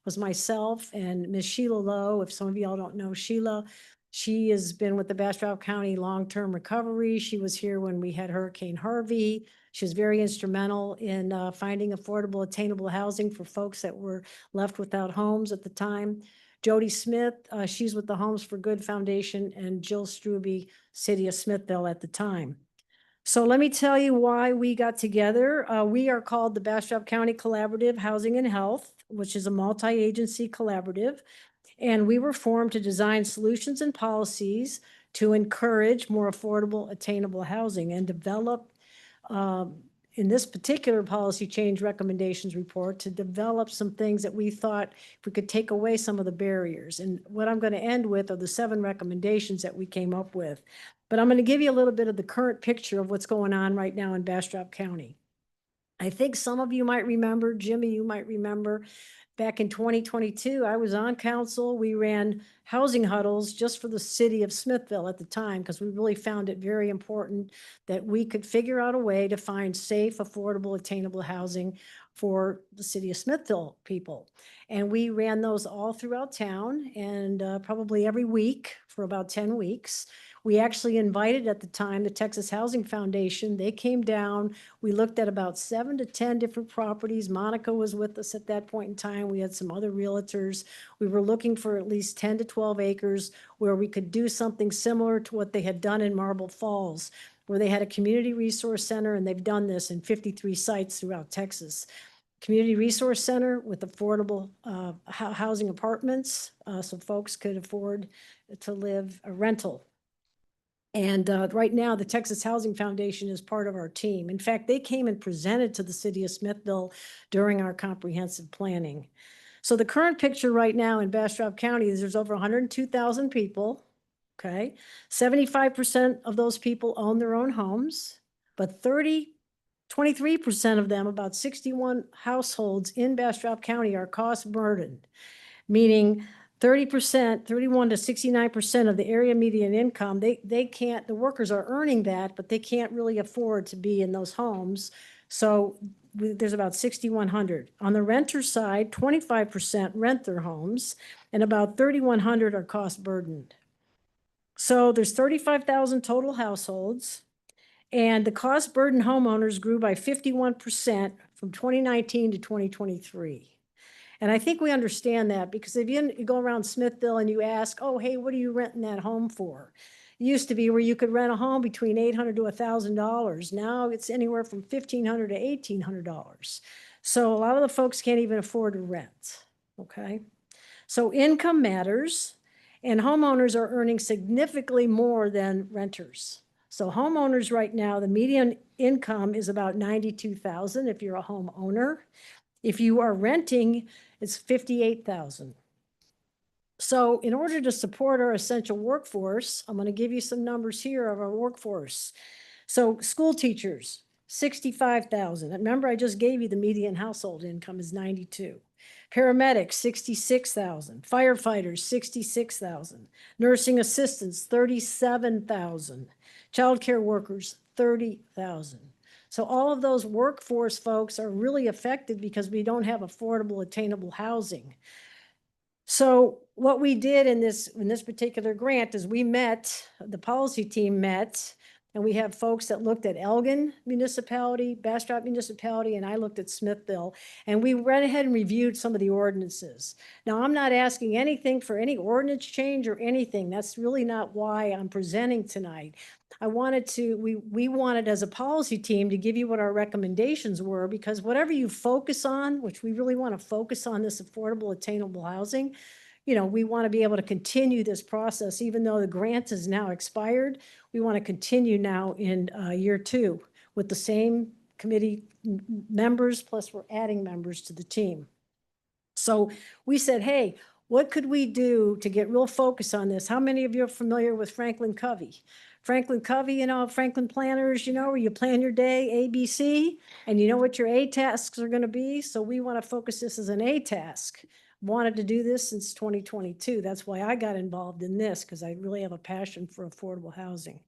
was myself and Ms. Sheila Lowe. If some of y'all don't know Sheila, she has been with the Bastrop County Long-Term Recovery. She was here when we had Hurricane Harvey. She was very instrumental in finding affordable, attainable housing for folks that were left without homes at the time. Jody Smith, she's with the Homes for Good Foundation, and Jill Strube, City of Smithville at the time. So let me tell you why we got together. We are called the Bastrop County Collaborative Housing and Health, which is a multi-agency collaborative. And we were formed to design solutions and policies to encourage more affordable, attainable housing and develop, in this particular policy change recommendations report, to develop some things that we thought we could take away some of the barriers. And what I'm going to end with are the 7 recommendations that we came up with. But I'm going to give you a little bit of the current picture of what's going on right now in Bastrop County. I think some of you might remember, Jimmy, you might remember, back in 2022, I was on council. We ran housing huddles just for the city of Smithville at the time, because we really found it very important that we could figure out a way to find safe, affordable, attainable housing for the city of Smithville people. And we ran those all throughout town and probably every week for about 10 weeks. We actually invited at the time the Texas Housing Foundation. They came down. We looked at about 7 to 10 different properties. Monica was with us at that point in time. We had some other realtors. We were looking for at least 10 to 12 acres where we could do something similar to what they had done in Marble Falls, where they had a community resource center, and they've done this in 53 sites throughout Texas. Community resource center with affordable housing apartments, so folks could afford to live a rental. And right now, the Texas Housing Foundation is part of our team. In fact, they came and presented to the city of Smithville during our comprehensive planning. So the current picture right now in Bastrop County is there's over 102,000 people, okay? 75% of those people own their own homes, but 23% of them, about 61 households in Bastrop County, are cost burdened, meaning 30%, 31 to 69% of the area median income, they can't, the workers are earning that, but they can't really afford to be in those homes. So there's about 6,100. On the renter side, 25% rent their homes, and about 3,100 are cost burdened. So there's 35,000 total households, and the cost burdened homeowners grew by 51% from 2019 to 2023. And I think we understand that, because if you go around Smithville and you ask, oh, hey, what are you renting that home for? It used to be where you could rent a home between $800 to $1,000. Now it's anywhere from $1,500 to $1,800. So a lot of the folks can't even afford to rent, okay? So income matters, and homeowners are earning significantly more than renters. So homeowners right now, the median income is about $92,000 if you're a homeowner. If you are renting, it's $58,000. So in order to support our essential workforce, I'm going to give you some numbers here of our workforce. So school teachers, 65,000. Remember, I just gave you the median household income is 92. Paramedics, 66,000. Firefighters, 66,000. Nursing assistants, 37,000. Childcare workers, 30,000. So all of those workforce folks are really affected because we don't have affordable, attainable housing. So what we did in this particular grant is we met, the policy team met, and we have folks that looked at Elgin Municipality, Bastrop Municipality, and I looked at Smithville, and we went ahead and reviewed some of the ordinances. Now, I'm not asking anything for any ordinance change or anything. That's really not why I'm presenting tonight. I wanted to, we wanted as a policy team to give you what our recommendations were, because whatever you focus on, which we really want to focus on this affordable, attainable housing, you know, we want to be able to continue this process, even though the grant is now expired. We want to continue now in year 2 with the same committee members, plus we're adding members to the team. So we said, hey, what could we do to get real focus on this? How many of you are familiar with Franklin Covey? Franklin Covey, you know, Franklin planners, you know, where you plan your day, A, B, C, and you know what your A tasks are going to be. So we want to focus this as an A task. Wanted to do this since 2022. That's why I got involved in this, because I really have a passion for affordable housing.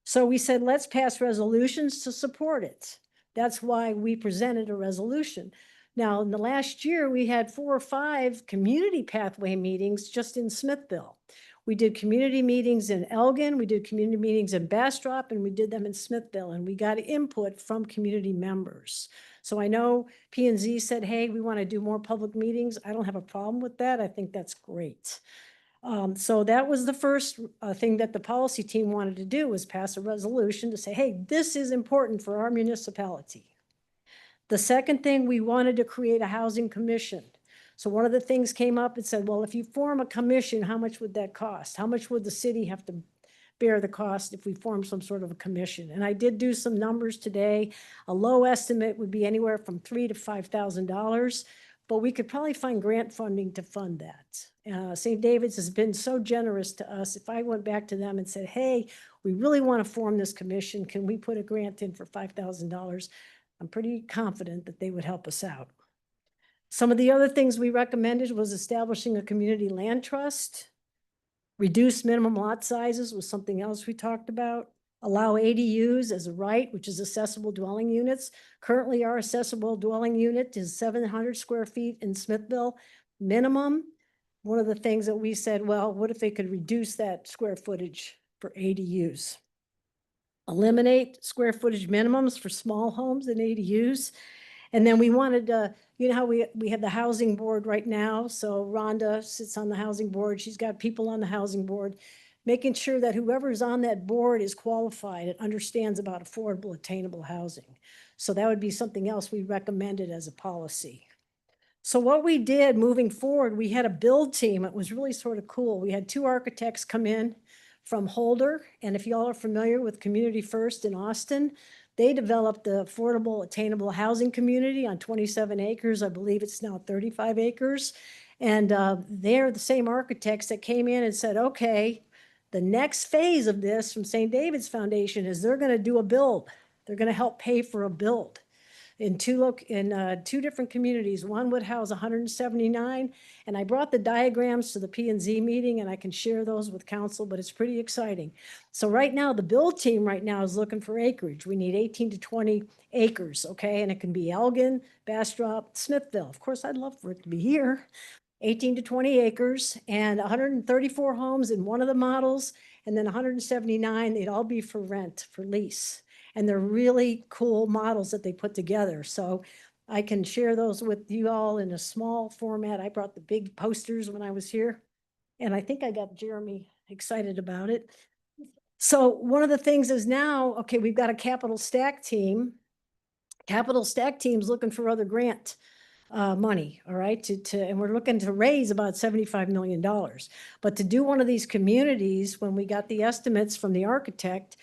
So we said, let's pass resolutions to support it. That's why we presented a resolution. Now, in the last year, we had 4 or 5 community pathway meetings just in Smithville. We did community meetings in Elgin, we did community meetings in Bastrop, and we did them in Smithville, and we got input from community members. So I know P&Z said, hey, we want to do more public meetings. I don't have a problem with that. I think that's great. So that was the first thing that the policy team wanted to do, was pass a resolution to say, hey, this is important for our municipality. The second thing, we wanted to create a housing commission. So one of the things came up and said, well, if you form a commission, how much would that cost? How much would the city have to bear the cost if we form some sort of a commission? And I did do some numbers today. A low estimate would be anywhere from $3,000 to $5,000, but we could probably find grant funding to fund that. St. David's has been so generous to us. If I went back to them and said, hey, we really want to form this commission, can we put a grant in for $5,000? I'm pretty confident that they would help us out. Some of the other things we recommended was establishing a community land trust. Reduce minimum lot sizes was something else we talked about. Allow ADUs as a right, which is accessible dwelling units. Currently, our accessible dwelling unit is 700 square feet in Smithville minimum. One of the things that we said, well, what if they could reduce that square footage for ADUs? Eliminate square footage minimums for small homes and ADUs. And then we wanted to, you know how we have the housing board right now. So Rhonda sits on the housing board. She's got people on the housing board, making sure that whoever's on that board is qualified and understands about affordable, attainable housing. So that would be something else we recommended as a policy. So what we did moving forward, we had a build team. It was really sort of cool. We had 2 architects come in from Holder. And if y'all are familiar with Community First in Austin, they developed the affordable, attainable housing community on 27 acres. I believe it's now 35 acres. And they're the same architects that came in and said, okay, the next phase of this from St. David's Foundation is they're going to do a build. They're going to help pay for a build in two different communities. One would house 179, and I brought the diagrams to the P&Z meeting, and I can share those with council, but it's pretty exciting. So right now, the build team right now is looking for acreage. We need 18 to 20 acres, okay? And it can be Elgin, Bastrop, Smithville. Of course, I'd love for it to be here. 18 to 20 acres and 134 homes in one of the models, and then 179, they'd all be for rent, for lease. And they're really cool models that they put together. So I can share those with you all in a small format. I brought the big posters when I was here, and I think I got Jeremy excited about it. So one of the things is now, okay, we've got a capital stack team. Capital stack team's looking for other grant money, all right, and we're looking to raise about $75 million. But to do one of these communities, when we got the estimates from the architect,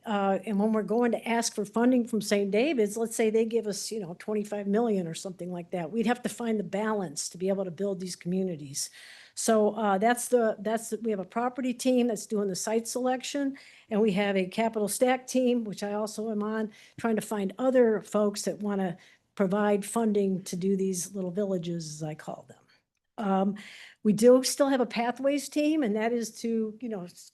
and when we're going to ask for funding from St. David's, let's say they give us, 25 million or something like that, we'd have to find the balance to be able to build these communities. So we have a property team that's doing the site selection, and we have a capital stack team, which I also am on, trying to find other folks that want to provide funding to do these little villages, as I call them. We do still have a pathways team, and that is to,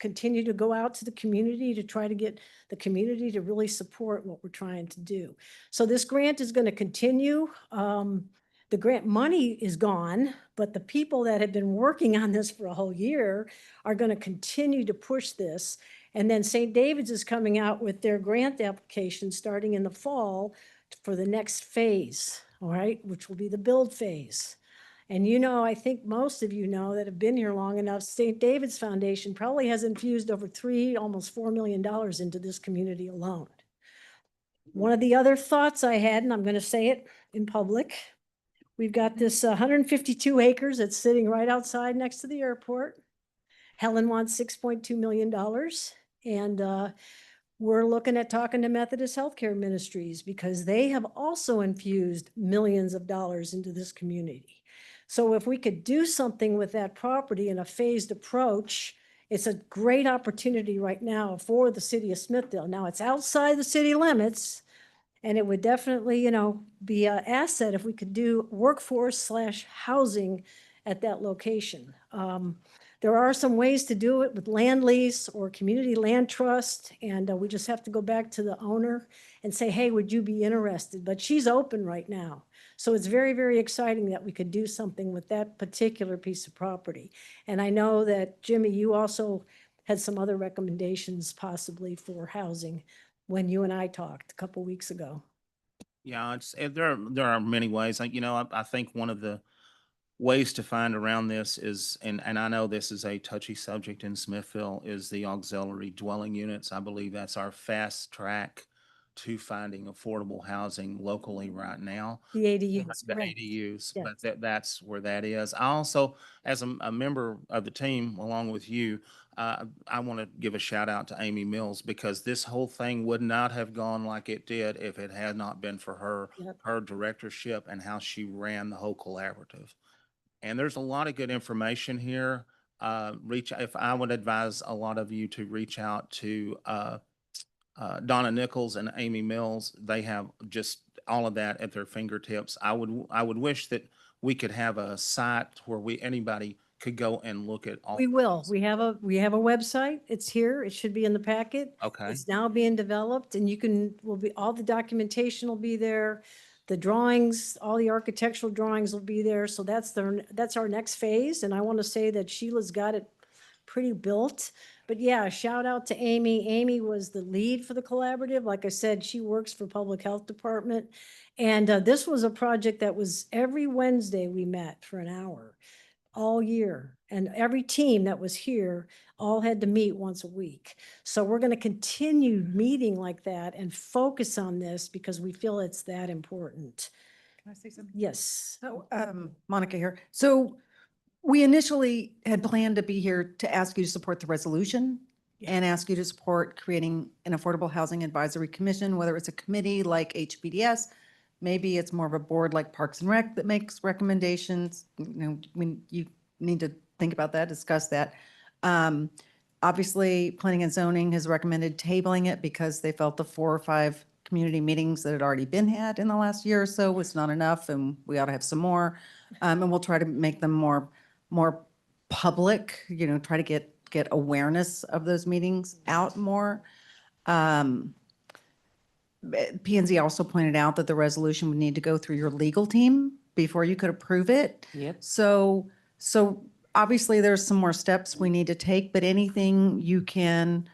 continue to go out to the community to try to get the community to really support what we're trying to do. So this grant is going to continue. The grant money is gone, but the people that have been working on this for a whole year are going to continue to push this. And then St. David's is coming out with their grant application starting in the fall for the next phase, all right, which will be the build phase. And I think most of you know that have been here long enough, St. David's Foundation probably has infused over almost $4 million into this community alone. One of the other thoughts I had, and I'm going to say it in public, we've got this 152 acres that's sitting right outside next to the airport. Helen wants $6.2 million. And we're looking at talking to Methodist Healthcare Ministries because they have also infused millions of dollars into this community. So if we could do something with that property in a phased approach, it's a great opportunity right now for the city of Smithville. Now, it's outside the city limits, and it would definitely, be an asset if we could do workforce/housing at that location. There are some ways to do it with land lease or community land trust, and we just have to go back to the owner and say, hey, would you be interested? But she's open right now. So it's very, very exciting that we could do something with that particular piece of property. And I know that, Jimmy, you also had some other recommendations possibly for housing when you and I talked a couple weeks ago. Yeah, there are many ways. I think one of the ways to find around this is, and I know this is a touchy subject in Smithville, is the auxiliary dwelling units. I believe that's our fast track to finding affordable housing locally right now. The ADUs. The right. ADUs, Yeah. but that's where that is. I also, as a member of the team, along with you, I want to give a shout out to Amy Mills because this whole thing would not have gone like it did if it had not been for her, Yep. her directorship and how she ran the whole collaborative. And there's a lot of good information here. If I would advise a lot of you to reach out to Donna Nichols and Amy Mills. They have just all of that at their fingertips. I would wish that we could have a site where anybody could go and look at all. We will. We have a website. It's here. It should be in the packet. Okay. It's now being developed and all the documentation will be there. The drawings, all the architectural drawings will be there. So that's our next phase. And I want to say that Sheila's got it pretty built. But yeah, shout out to Amy. Amy was the lead for the collaborative. Like I said, she works for Public Health Department. And this was a project that was every Wednesday we met for an hour all year. And every team that was here all had to meet once a week. So we're going to continue meeting like that and focus on this because we feel it's that important. Can I say something? Yes. So, Monica here. So we initially had planned to be here to ask you to support the resolution and ask you to support creating an Affordable Housing Advisory Commission, whether it's a committee like HPDS, maybe it's more of a board like Parks and Rec that makes recommendations. You need to think about that, discuss that. Obviously, Planning and Zoning has recommended tabling it because they felt the 4 or 5 community meetings that had already been had in the last year or so was not enough, and we ought to have some more. And we'll try to make them more public, try to get awareness of those meetings out more. P&Z also pointed out that the resolution would need to go through your legal team before you could approve it. Yep. So obviously there's some more steps we need to take, but anything you can,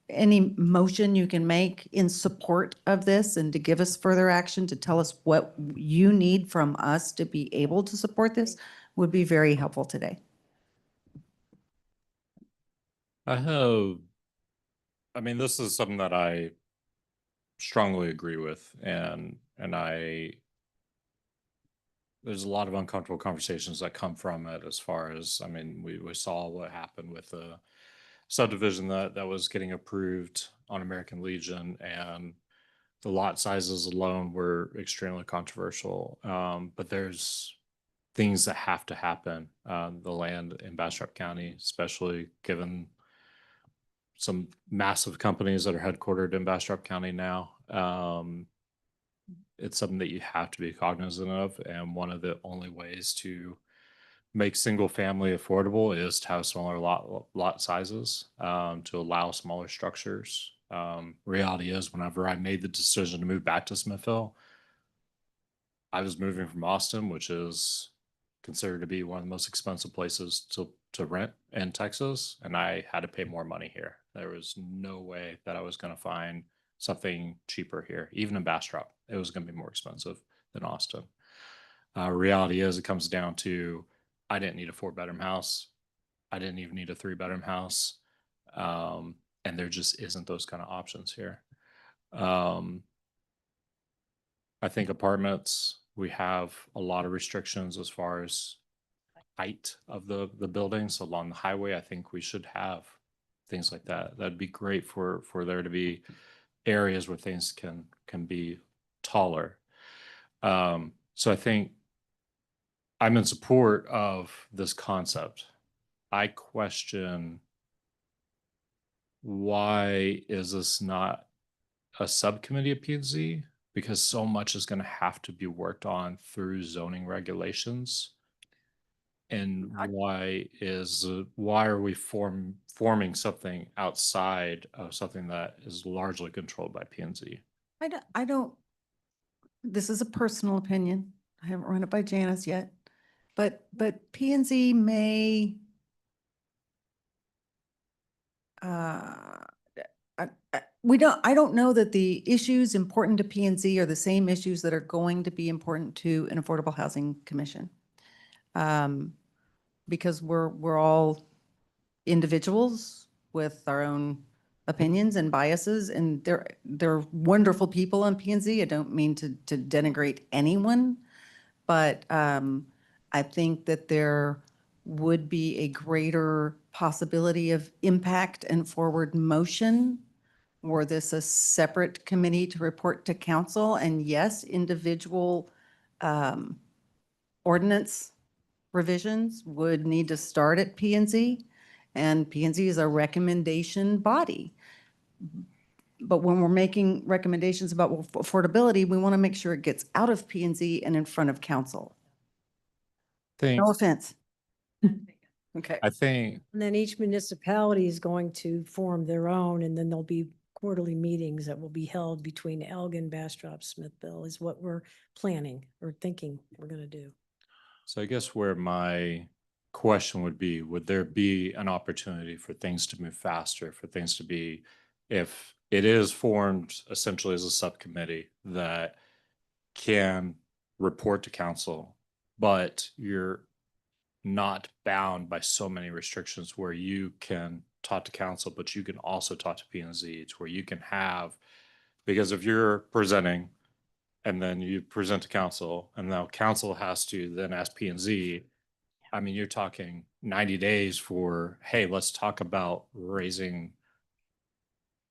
any motion you can make in support of this and to give us further action, to tell us what you need from us to be able to support this would be very helpful today. This is something that I strongly agree with, and there's a lot of uncomfortable conversations that come from it as far as, we saw what happened with the subdivision that was getting approved on American Legion, and the lot sizes alone were extremely controversial. But there's things that have to happen. The land in Bastrop County, especially given some massive companies that are headquartered in Bastrop County now. It's something that you have to be cognizant of. And one of the only ways to make single family affordable is to have smaller lot sizes, to allow smaller structures. Reality is, whenever I made the decision to move back to Smithville, I was moving from Austin, which is considered to be one of the most expensive places to rent in Texas, and I had to pay more money here. There was no way that I was going to find something cheaper here. Even in Bastrop, it was going to be more expensive than Austin. Reality is, it comes down to, I didn't need a 4-bedroom house. I didn't even need a 3-bedroom house. And there just isn't those kind of options here. I think apartments, we have a lot of restrictions as far as height of the buildings along the highway. I think we should have things like that. That'd be great for there to be areas where things can be taller. So I think I'm in support of this concept. I question, why is this not a subcommittee of P&Z? Because so much is going to have to be worked on through zoning regulations. And why are we forming something outside of something that is largely controlled by P&Z? I don't, this is a personal opinion. I haven't run it by Janice yet, but P&Z may, I don't know that the issues important to P&Z are the same issues that are going to be important to an Affordable Housing Commission. Because we're all individuals with our own opinions and biases, and they're wonderful people on P&Z. I don't mean to denigrate anyone, but I think that there would be a greater possibility of impact and forward motion were this a separate committee to report to council. And yes, individual ordinance revisions would need to start at P&Z, and P&Z is a recommendation body. But when we're making recommendations about affordability, we want to make sure it gets out of P and Z and in front of council. Think, No offense. Okay. I think, And then each municipality is going to form their own, and then there'll be quarterly meetings that will be held between Elgin, Bastrop, Smithville is what we're planning or thinking we're gonna do. so I guess where my question would be, would there be an opportunity for things to move faster, for things to be, if it is formed essentially as a subcommittee that can report to council, but you're not bound by so many restrictions where you can talk to council, but you can also talk to P and Z, to where you can have, because if you're presenting and then you present to council and now council has to then ask P and Z, I mean, you're talking 90 days for, hey, let's talk about raising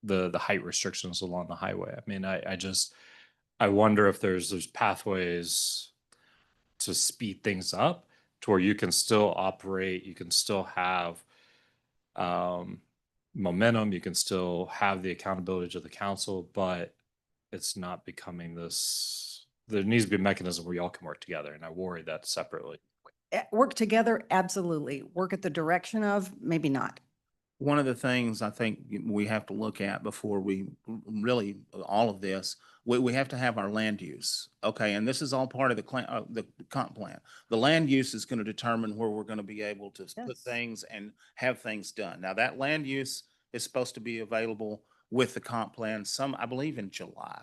the height restrictions along the highway. I mean, I wonder if there's pathways to speed things up to where you can still operate, you can still have momentum, you can still have the accountability to the council, but it's not becoming this, there needs to be a mechanism where y'all can work together, and I worry that separately. Work together, absolutely. Work at the direction of, maybe not. One of the things I think we have to look at before we really, all of this, we have to have our land use. Okay, and this is all part of the comp plan. The land use is going to determine where we're going to be able to put Yes. things and have things done. Now, that land use is supposed to be available with the comp plan I believe in July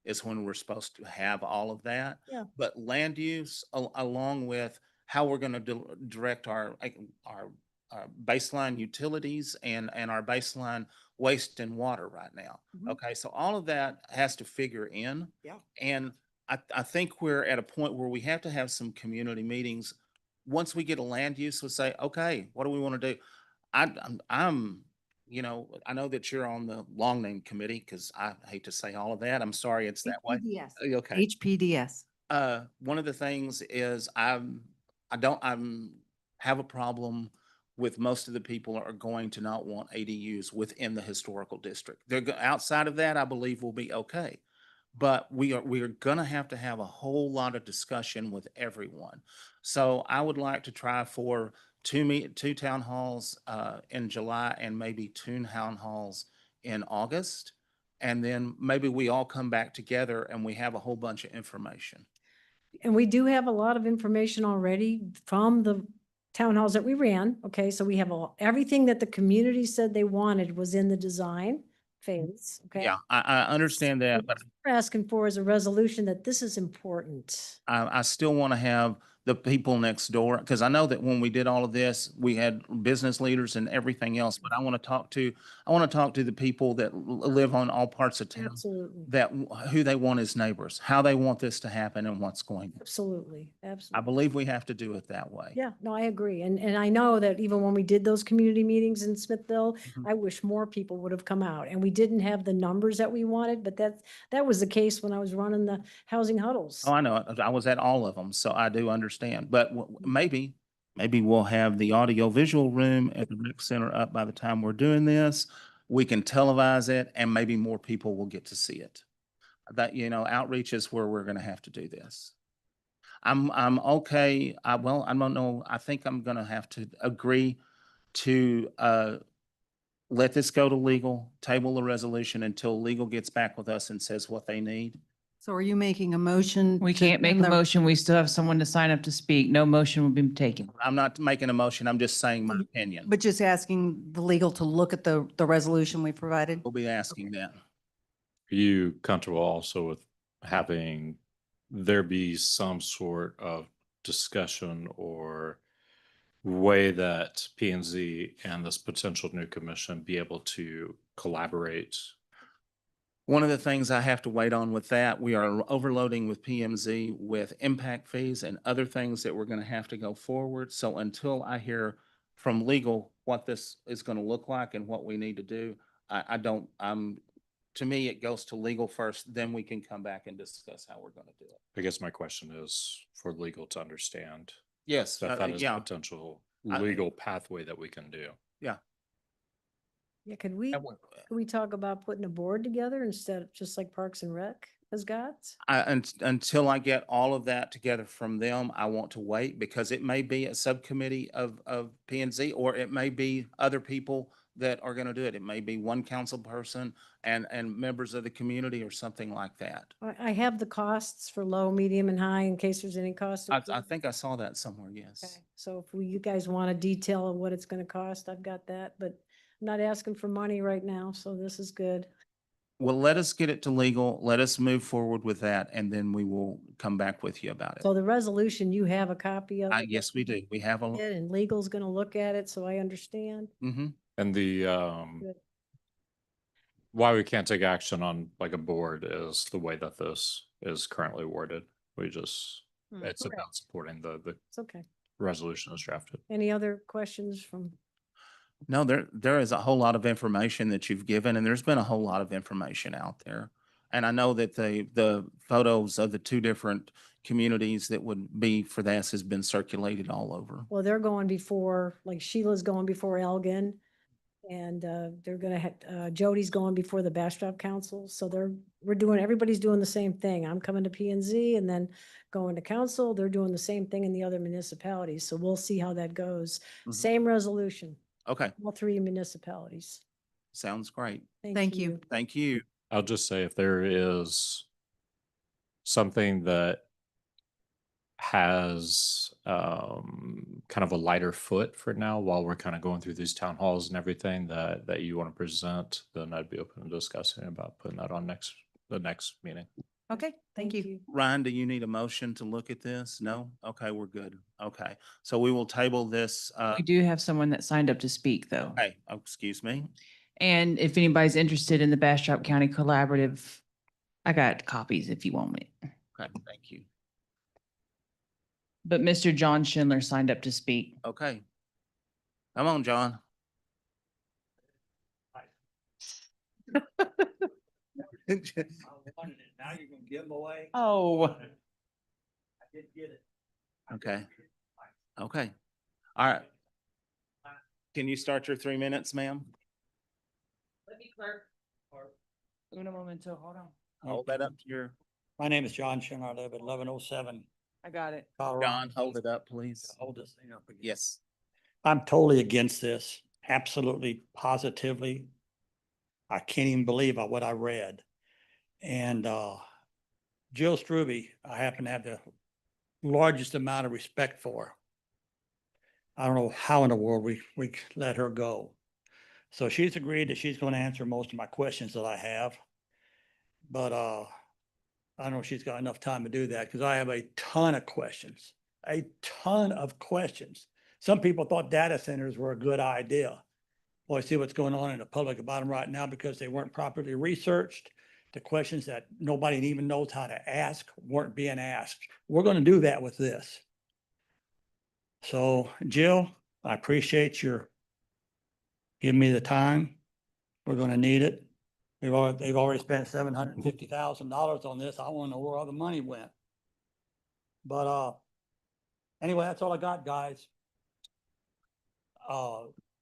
is when we're supposed to have all of that. Yeah. But land use along with how we're going to direct our baseline utilities and our baseline waste and water right now. Mhm. Okay, so all of that has to figure in. Yeah. And I think we're at a point where we have to have some community meetings. Once we get a land use, we'll say, okay, what do we want to do? I'm, you know, I know that you're on the long name committee because I hate to say all of that. I'm sorry it's that way. HPDS. Okay. HPDS. One of the things is I'm have a problem with most of the people are going to not want ADUs within the historical district. Outside of that, I believe will be okay. But we are gonna have to have a whole lot of discussion with everyone. So I would like to try for two town halls in July and maybe two town halls in August. And then maybe we all come back together and we have a whole bunch of information. And we do have a lot of information already from the town halls that we ran. Okay, so we have everything that the community said they wanted was in the design phase. Okay. Yeah, I understand that, but We're asking for is a resolution that this is important. I still want to have the people next door, because I know that when we did all of this, we had business leaders and everything else, but I want to talk to the people that live on all parts of town, Absolutely, that who they want as neighbors, how they want this to happen and what's going. absolutely, I absolutely. believe we have to do it that way. Yeah, no, I agree. And I know that even when we did those community meetings in Smithville, Mhm. I wish more people would have come out. And we didn't have the numbers that we wanted, but that was the case when I was running the housing huddles. Oh, I know. I was at all of them, so I do understand. But maybe we'll have the audio visual room at the rec center up by the time we're doing this. We can televise it and maybe more people will get to see it. That, outreach is where we're gonna have to do this. I'm okay. I don't know. I think I'm gonna have to agree to let this go to legal, table the resolution until legal gets back with us and says what they need. So are you making a motion? We to can't make send a the- motion. We still have someone to sign up to speak. No motion will be taken. I'm not making a motion. I'm just saying my opinion. But just asking the legal to look at the resolution we provided? We'll be asking that. Are you comfortable also with having there be some sort of discussion or way that P and Z and this potential new commission be able to collaborate? One of the things I have to wait on with that, we are overloading with PMZ with impact fees and other things that we're going to have to go forward. So until I hear from legal what this is going to look like and what we need to do, to me, it goes to legal first, then we can come back and discuss how we're going to do it. I guess my question is for legal to understand Yes, that that is a yeah, potential I- legal pathway that we can do. yeah. Yeah, could we talk about putting a board together instead of just like Parks and Rec has got? Until I get all of that together from them, I want to wait because it may be a subcommittee of P and Z, or it may be other people that are going to do it. It may be one council person and members of the community or something like that. I have the costs for low, medium, and high in case there's any cost. I think I saw that somewhere, yes. Okay, so if you guys want a detail of what it's gonna cost, I've got that, but I'm not asking for money right now, so this is good. Well, let us get it to legal. Let us move forward with that, and then we will come back with you about it. So the resolution, you have a copy of it? Yes, we do. We have a, And legal's gonna look at it, so I understand. And the, Good. why we can't take action on like a board is the way that this is currently worded. We just, it's Okay. about supporting the It's okay. resolution as drafted. Any other questions from, No, there is a whole lot of information that you've given, and there's been a whole lot of information out there. And I know that the photos of the two different communities that would be for this has been circulated all over. well, they're going before, like Sheila's going before Elgin. And they're gonna have, Jody's going before the Bastrop Council, so everybody's doing the same thing. I'm coming to P and Z and then going to council. They're doing the same thing in the other municipalities, so we'll see how that goes. Mhm. Same resolution, Okay, all three municipalities. sounds great. Thank you. Thank you. I'll just say if there is something that has kind of a lighter foot for now while we're kind of going through these town halls and everything that you want to present, then I'd be open to discussing about putting that on the next meeting. Okay, thank you. Ryan, do you need a motion to look at this? No? Okay, we're good. Okay, so we will table this. We do have someone that signed up to speak, though. Hey, oh, excuse me. And if anybody's interested in the Bastrop County Collaborative, I got copies if you want it. Okay, thank you. But Mr. John Schindler signed up to speak. Okay. Come on, John. Now you're gonna give them away? Oh. I did get it. Okay. Okay. All right. Can you start your 3 minutes, ma'am? Let me clerk. Uno momento, hold on. Hold that up to your, My name is John Shin. I live at 1107 I got it. Colorado. John, hold it up, please. Hold this thing up again. Yes. I'm totally against this, absolutely, positively. I can't even believe what I read. And Jill Struby, I happen to have the largest amount of respect for. I don't know how in the world we let her go. So she's agreed that she's going to answer most of my questions that I have. But I don't know if she's got enough time to do that because I have a ton of questions, a ton of questions. Some people thought data centers were a good idea. Well, I see what's going on in the public about them right now because they weren't properly researched. The questions that nobody even knows how to ask weren't being asked. We're going to do that with this. So Jill, I appreciate your giving me the time. We're going to need it. They've already spent $750,000 on this. I want to know where all the money went. But anyway, that's all I got, guys.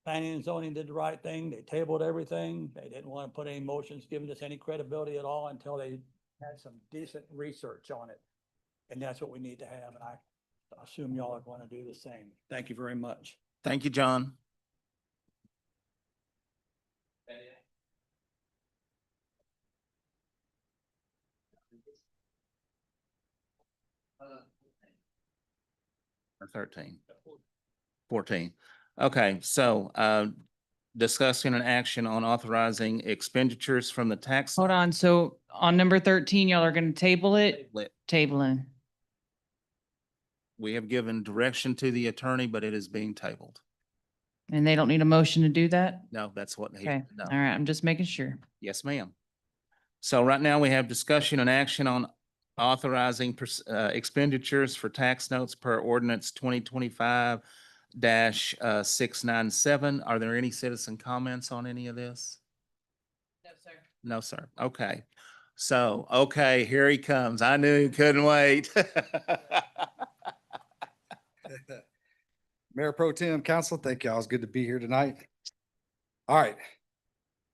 Planning and zoning did the right thing. They tabled everything. They didn't want to put any motions, giving us any credibility at all until they had some decent research on it. And that's what we need to have. And I assume y'all are going to do the same. Thank you very much. Thank you, John. Or 13. 14. Okay, so discussing an action on authorizing expenditures from the tax. Hold on. So on number 13, y'all are going to table it? Lit. Tabling. We have given direction to the attorney, but it is being tabled. And they don't need a motion to do that? No, that's what he, Okay. no. All right. I'm just making sure. Yes, ma'am. So right now we have discussion and action on authorizing expenditures for tax notes per ordinance 2025-697. Are there any citizen comments on any of this? No, sir. No, sir. Okay. So, okay, here he comes. I knew he couldn't wait. Mayor Pro Tem, Council, thank y'all. It's good to be here tonight. All right.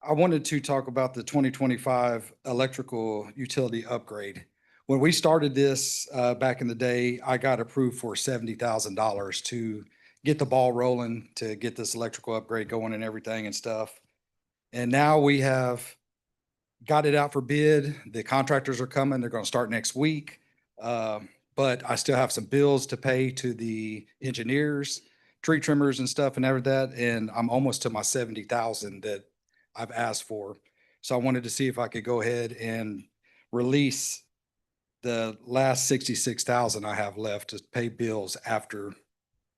I wanted to talk about the 2025 electrical utility upgrade. When we started this back in the day, I got approved for $70,000 to get the ball rolling, to get this electrical upgrade going and everything and stuff. And now we have got it out for bid. The contractors are coming. They're going to start next week. But I still have some bills to pay to the engineers, tree trimmers and stuff and everything. And I'm almost to my 70,000 that I've asked for. So I wanted to see if I could go ahead and release the last 66,000 I have left to pay bills after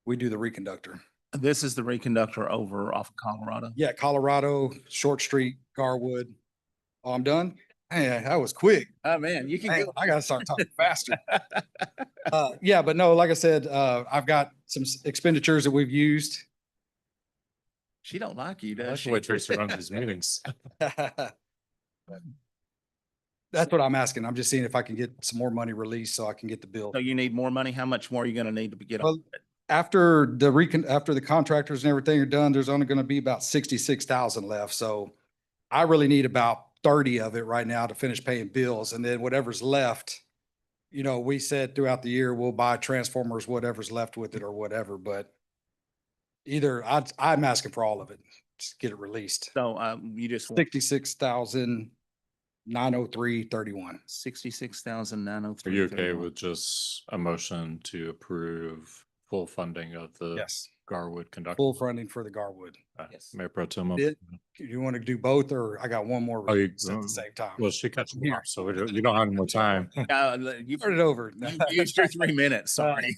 we do the reconductor. This is the reconductor over off of Colorado. Yeah, Colorado, Short Street, Garwood. Oh, I'm done? Hey, that was quick. Oh, man, you can Hang go. on, I gotta start talking faster. Yeah, but no, like I said, I've got some expenditures that we've used. She don't like you, I does like she? the way Tracy runs these meetings. That's what I'm asking. I'm just seeing if I can get some more money released so I can get the bill. So you need more money? How much more are you gonna need to get on? Well, after the contractors and everything are done, there's only gonna be about 66,000 left, so I really need about 30 of it right now to finish paying bills, and then whatever's left, you know, we said throughout the year, we'll buy transformers, whatever's left with it or whatever, but I'm asking for all of it, just get it released. So, you just want 66,903.31. 66,903. Are you okay with just a motion to approve full funding of the Yes, Garwood conductor? full funding for the Garwood. Yes. Mayor Pro Tem. It- You want to do both, or I got one more Oh, you- release at the same time? Well, she cut you Here. off, so you don't have any more time. You Start it over. you used your 3 minutes, sorry.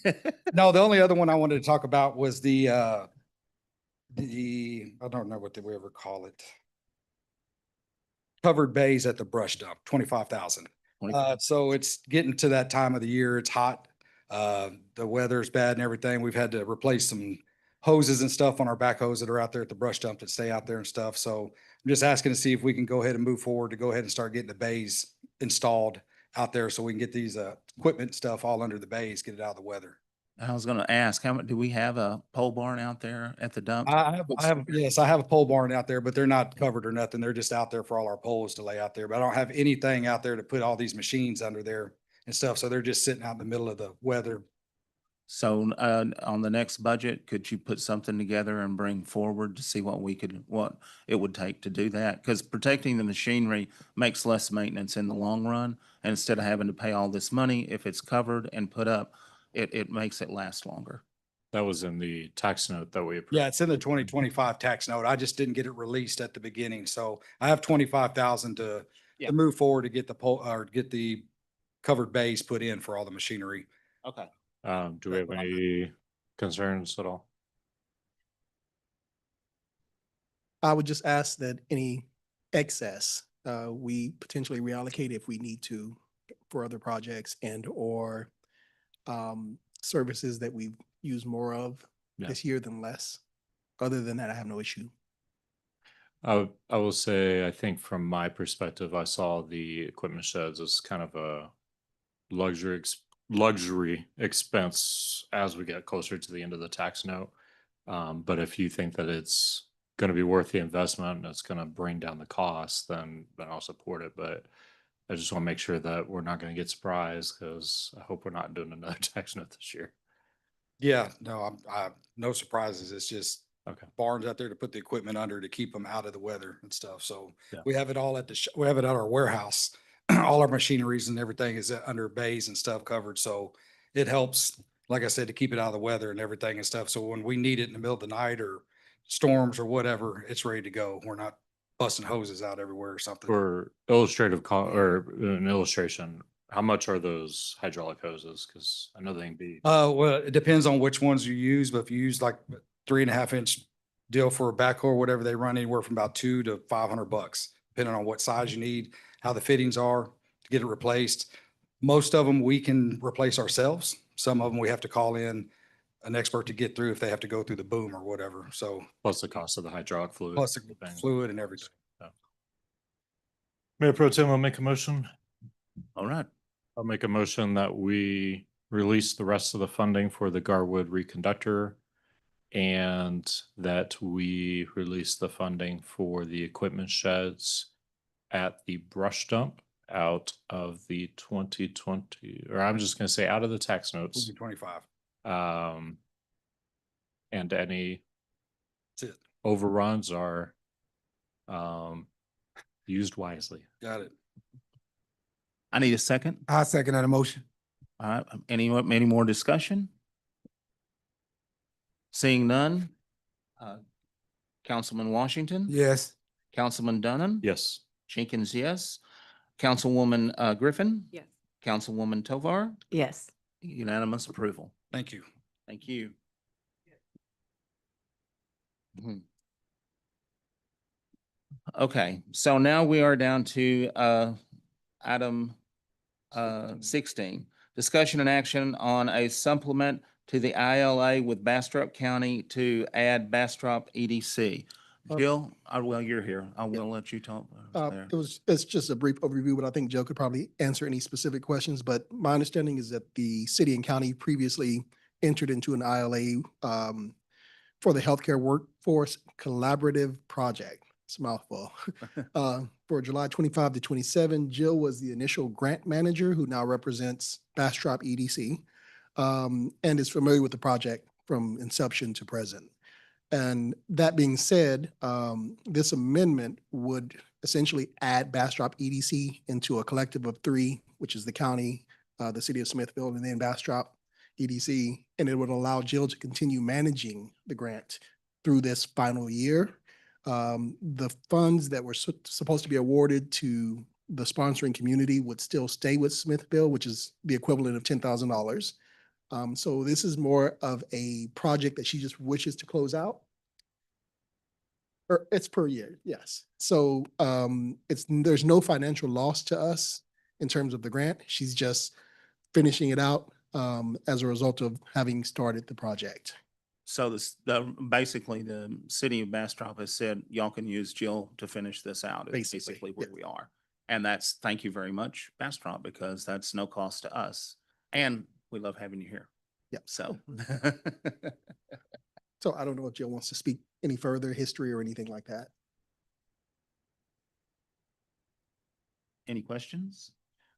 No, the only other one I wanted to talk about was the, I don't know what did we ever call it. Covered bays at the brush dump, 25,000. So it's getting to that time of the year. It's hot. The weather's bad and everything. We've had to replace some hoses and stuff on our backhoes that are out there at the brush dump that stay out there and stuff. So I'm just asking to see if we can go ahead and move forward to go ahead and start getting the bays installed out there so we can get these equipment stuff all under the bays, get it out of the weather. I was gonna ask, how much, do we have a pole barn out there at the dump? Yes, I have a pole barn out there, but they're not covered or nothing. They're just out there for all our poles to lay out there. But I don't have anything out there to put all these machines under there and stuff. So they're just sitting out in the middle of the weather. So, on the next budget, could you put something together and bring forward to see what it would take to do that? Because protecting the machinery makes less maintenance in the long run. And instead of having to pay all this money, if it's covered and put up, it makes it last longer. That was in the tax note that we approved. Yeah, it's in the 2025 tax note. I just didn't get it released at the beginning. So I have 25,000 to move forward to get the pole or get the covered base put in for all the machinery. Okay. Do we have any concerns at all? I would just ask that any excess, we potentially reallocate if we need to for other projects and or services that we use more of Yeah. this year than less. Other than that, I have no issue. I will say, I think from my perspective, I saw the equipment sheds as kind of a luxury expense as we get closer to the end of the tax note. But if you think that it's going to be worth the investment and it's going to bring down the cost, then I'll support it. But I just want to make sure that we're not going to get surprised, because I hope we're not doing another tax note this year. Yeah, no, no surprises. It's just Okay. barns out there to put the equipment under to keep them out of the weather and stuff. So Yeah. we have it all at we have it at our warehouse. All our machineries and everything is under bays and stuff covered. So it helps, like I said, to keep it out of the weather and everything and stuff. So when we need it in the middle of the night or storms or whatever, it's ready to go. We're not busting hoses out everywhere or something. For illustrative or an illustration, how much are those hydraulic hoses? Because I know they can be. Well, it depends on which ones you use, but if you use like 3.5 inch deal for a backhoe or whatever, they run anywhere from about $200 to $500, depending on what size you need, how the fittings are to get it replaced. Most of them we can replace ourselves. Some of them we have to call in an expert to get through if they have to go through the boom or whatever. So Plus the cost of the hydraulic fluid. plus the thing. fluid and everything. Mayor Pro Tem, I'll make a motion. All right. I'll make a motion that we release the rest of the funding for the Garwood reconductor and that we release the funding for the equipment sheds at the brush dump out of the 2020, or I'm just gonna say out of the tax notes. 2025. And any That's it. overruns are used wisely. Got it. I need a second. I second that motion. All right, any more discussion? Seeing none. Councilman Washington? Yes. Councilman Dunham? Yes. Jenkins, yes. Councilwoman Griffin? Yes. Councilwoman Tovar? Yes. Unanimous approval. Thank you. Thank you. Mhm. Okay, so now we are down to item 16. Discussion and action on a supplement to the ILA with Bastrop County to add Bastrop EDC. Jill, well, you're here. I will let you talk. there. It's just a brief overview, but I think Joe could probably answer any specific questions. But my understanding is that the city and county previously entered into an ILA for the healthcare workforce collaborative project. It's a mouthful. For July 25 to 27, Jill was the initial grant manager who now represents Bastrop EDC and is familiar with the project from inception to present. And that being said, this amendment would essentially add Bastrop EDC into a collective of three, which is the county, the city of Smithville, and then Bastrop EDC. And it would allow Jill to continue managing the grant through this final year. The funds that were supposed to be awarded to the sponsoring community would still stay with Smithville, which is the equivalent of $10,000. So this is more of a project that she just wishes to close out. Or it's per year, yes. So there's no financial loss to us in terms of the grant. She's just finishing it out as a result of having started the project. So basically the city of Bastrop has said, y'all can use Jill to finish this out. Is basically where we are. And thank you very much, Bastrop, because that's no cost to us. And we love having you here. Yep. So. So I don't know if Jill wants to speak any further history or anything like that. Any questions?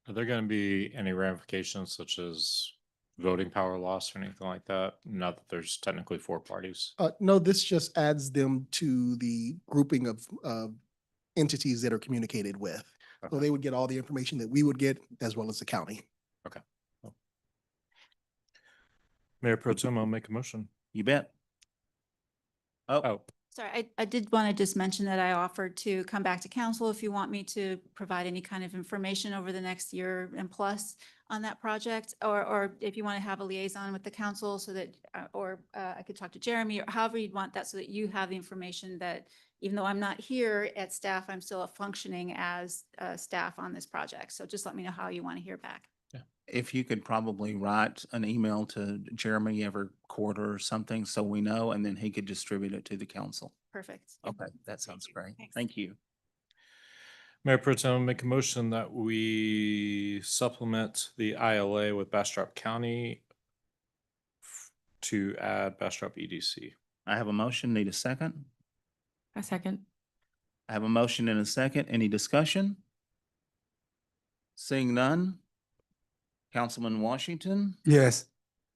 Are there going to be any ramifications such as voting power loss or anything like that? Not that there's technically four parties. No, this just adds them to the grouping of entities that are communicated with. So Okay. they would get all the information that we would get as well as the county. Okay. Mayor Pro Tem, I'll make a motion. You bet. Oh, Sorry, I did want to just mention that I offered to come back to council if you want me to provide any kind of information over the next year and plus on that project, or if you want to have a liaison with the council so that, I could talk to Jeremy, or however you'd want that, so that you have the information that even though I'm not here at staff, I'm still functioning as staff on this project. So just let me know how you want to hear back. If you could probably write an email to Jeremy every quarter or something, so we know, and then he could distribute it to the council. Perfect. Okay, that sounds great. Thanks. Thank you. Mayor Pro Tem, make a motion that we supplement the ILA with Bastrop County to add Bastrop EDC. I have a motion. Need a second? A second. I have a motion and a second. Any discussion? Seeing none. Councilman Washington? Yes.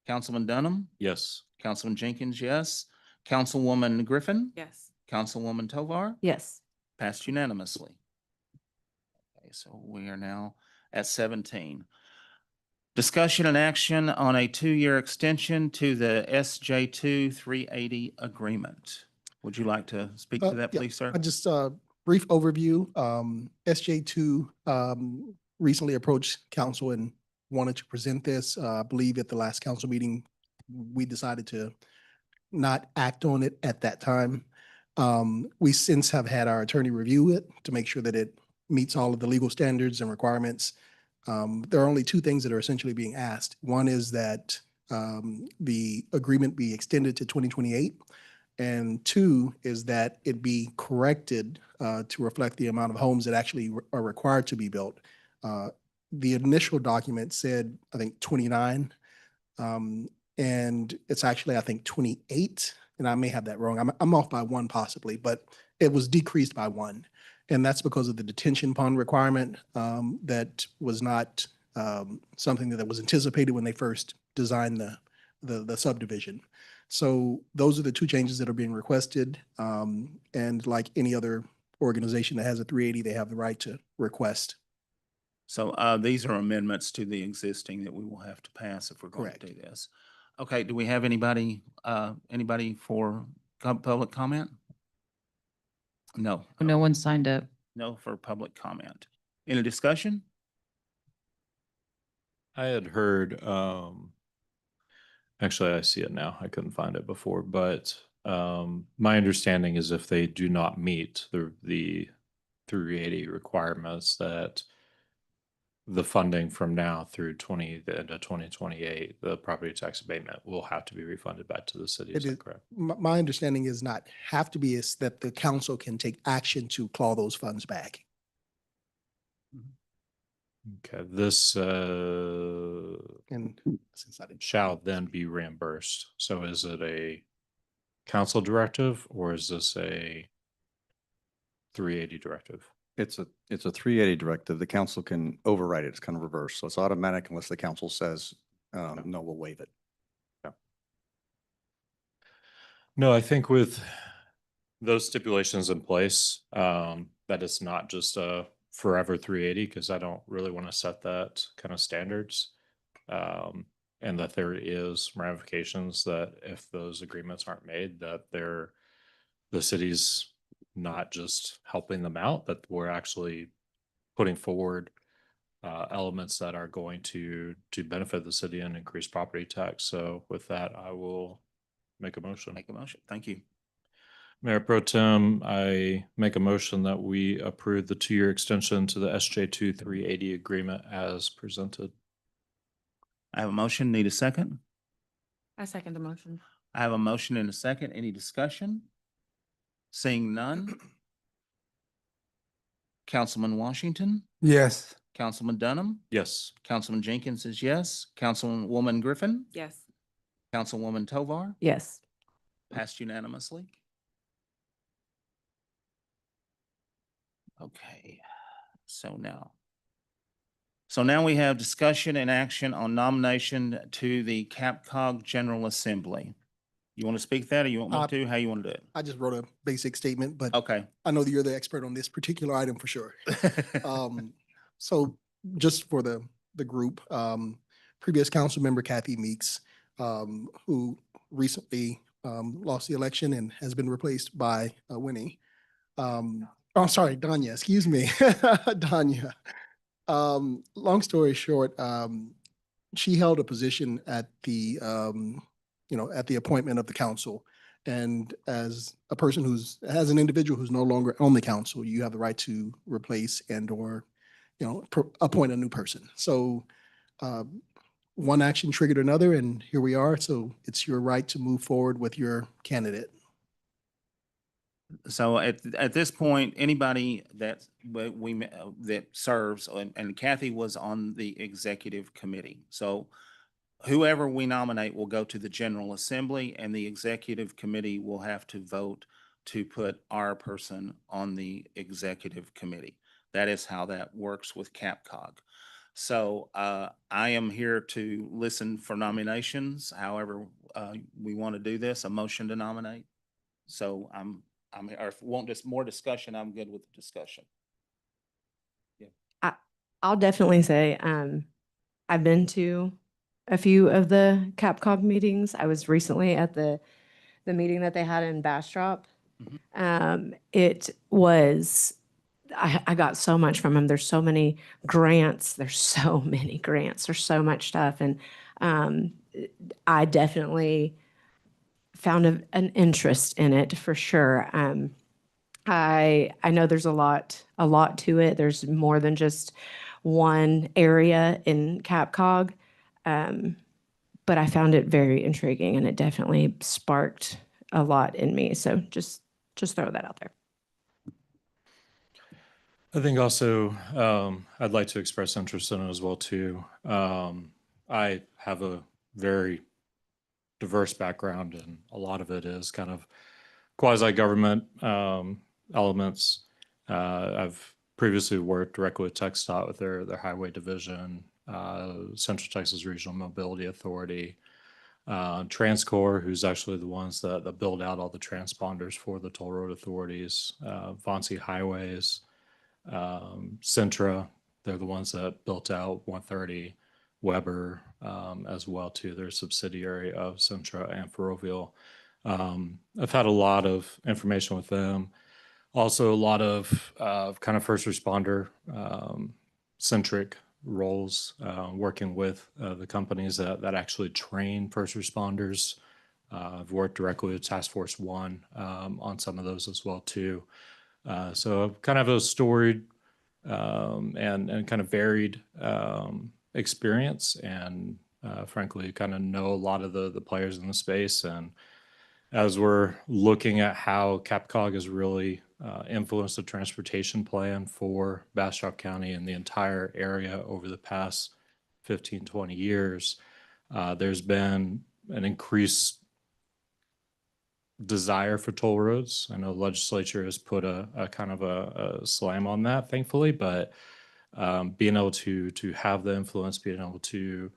Councilman Dunham? Yes. Councilman Jenkins, yes. Councilwoman Griffin? Yes. Councilwoman Tovar? Yes. Passed unanimously. Okay, so we are now at 17. Discussion and action on a 2-year extension to the SJ2 380 agreement. Would you like to speak to that, Yeah, please, sir? Just a brief overview. SJ2 recently approached council and wanted to present this. I believe at the last council meeting, we decided to not act on it at that time. We since have had our attorney review it to make sure that it meets all of the legal standards and requirements. There are only two things that are essentially being asked. One is that the agreement be extended to 2028. And two is that it be corrected to reflect the amount of homes that actually are required to be built. The initial document said, I think, 29, and it's actually, I think, 28. and I may have that wrong. I'm off by one possibly, but it was decreased by one. And that's because of the detention pond requirement that was not something that was anticipated when they first designed the subdivision. So those are the two changes that are being requested. And like any other organization that has a 380, they have the right to request. So these are amendments to the existing that we will have to pass if we're going to do this. Okay, do we have anybody for public comment? No. No one signed up. No for public comment. Any discussion? I had heard, actually I see it now. I couldn't find it before, but my understanding is if they do not meet the 380 requirements, that the funding from now through the end of 2028, the property tax abatement will have to be refunded back to the city. Is that correct? My understanding is not have to be, is that the council can take action to claw those funds back. Okay, this And since I didn't. shall then be reimbursed. So is it a council directive or is this a 380 directive? It's a 380 directive. The council can override it. It's kind of reverse. So it's automatic unless the council says, no, we'll waive it. No, I think with those stipulations in place, that it's not just a forever 380, because I don't really want to set that kind of standards. And that there is ramifications that if those agreements aren't made, that the city's not just helping them out, but we're actually putting forward elements that are going to benefit the city and increase property tax. So with that, I will make a motion. Make a motion. Thank you. Mayor Pro Tem, I make a motion that we approve the 2-year extension to the SJ2 380 agreement as presented. I have a motion. Need a second? I second the motion. I have a motion and a second. Any discussion? Seeing none. Councilman Washington, Yes. Councilman Dunham, Yes. Councilman Jenkins is yes. Councilwoman Griffin, Yes. Councilwoman Tovar, Yes. passed unanimously. Okay, so now we have discussion and action on nomination to the CapCog General Assembly. You want to speak that or you want me to? How you want to do it? I just wrote a basic statement, but Okay. I know that you're the expert on this particular item for sure. So just for the group, previous council member Kathy Meeks, who recently lost the election and has been replaced by Winnie. Oh, sorry, Danya, excuse me, Danya. Long story short, she held a position at the, at the appointment of the council. And as a person as an individual who's no longer on the council, you have the right to replace and or, appoint a new person. So one action triggered another and here we are. So it's your right to move forward with your candidate. So at this point, anybody that that serves, and Kathy was on the executive committee. So whoever we nominate will go to the General Assembly and the executive committee will have to vote to put our person on the executive committee. That is how that works with CapCog. So I am here to listen for nominations. However we want to do this, a motion to nominate. So or if you want just more discussion, I'm good with the discussion. I'll definitely say I've been to a few of the CapCog meetings. I was recently at the meeting that they had in Bastrop. It was, I got so much from them. There's so many grants. There's so many grants. There's so much stuff. And I definitely found an interest in it for sure. I know there's a lot to it. There's more than just one area in CapCog. But I found it very intriguing and it definitely sparked a lot in me. So just throw that out there. I think also I'd like to express interest in it as well too. I have a very diverse background, and a lot of it is kind of quasi-government elements. I've previously worked directly with TxDOT with their highway division, Central Texas Regional Mobility Authority, TransCore, who's actually the ones that build out all the transponders for the toll road authorities, Vonsi Highways, Centra, they're the ones that built out 130, Weber as well too. They're a subsidiary of Centra and Ferrovial. I've had a lot of information with them. Also, a lot of kind of first responder centric roles, working with the companies that actually train first responders. I've worked directly with Task Force One on some of those as well too. So kind of a storied and kind of varied experience, and frankly, kind of know a lot of the players in the space. And as we're looking at how CapCog has really influenced the transportation plan for Bastrop County and the entire area over the past 15, 20 years, there's been an increased desire for toll roads. I know the legislature has put a kind of a slam on that, thankfully, but being able to have the influence, being able to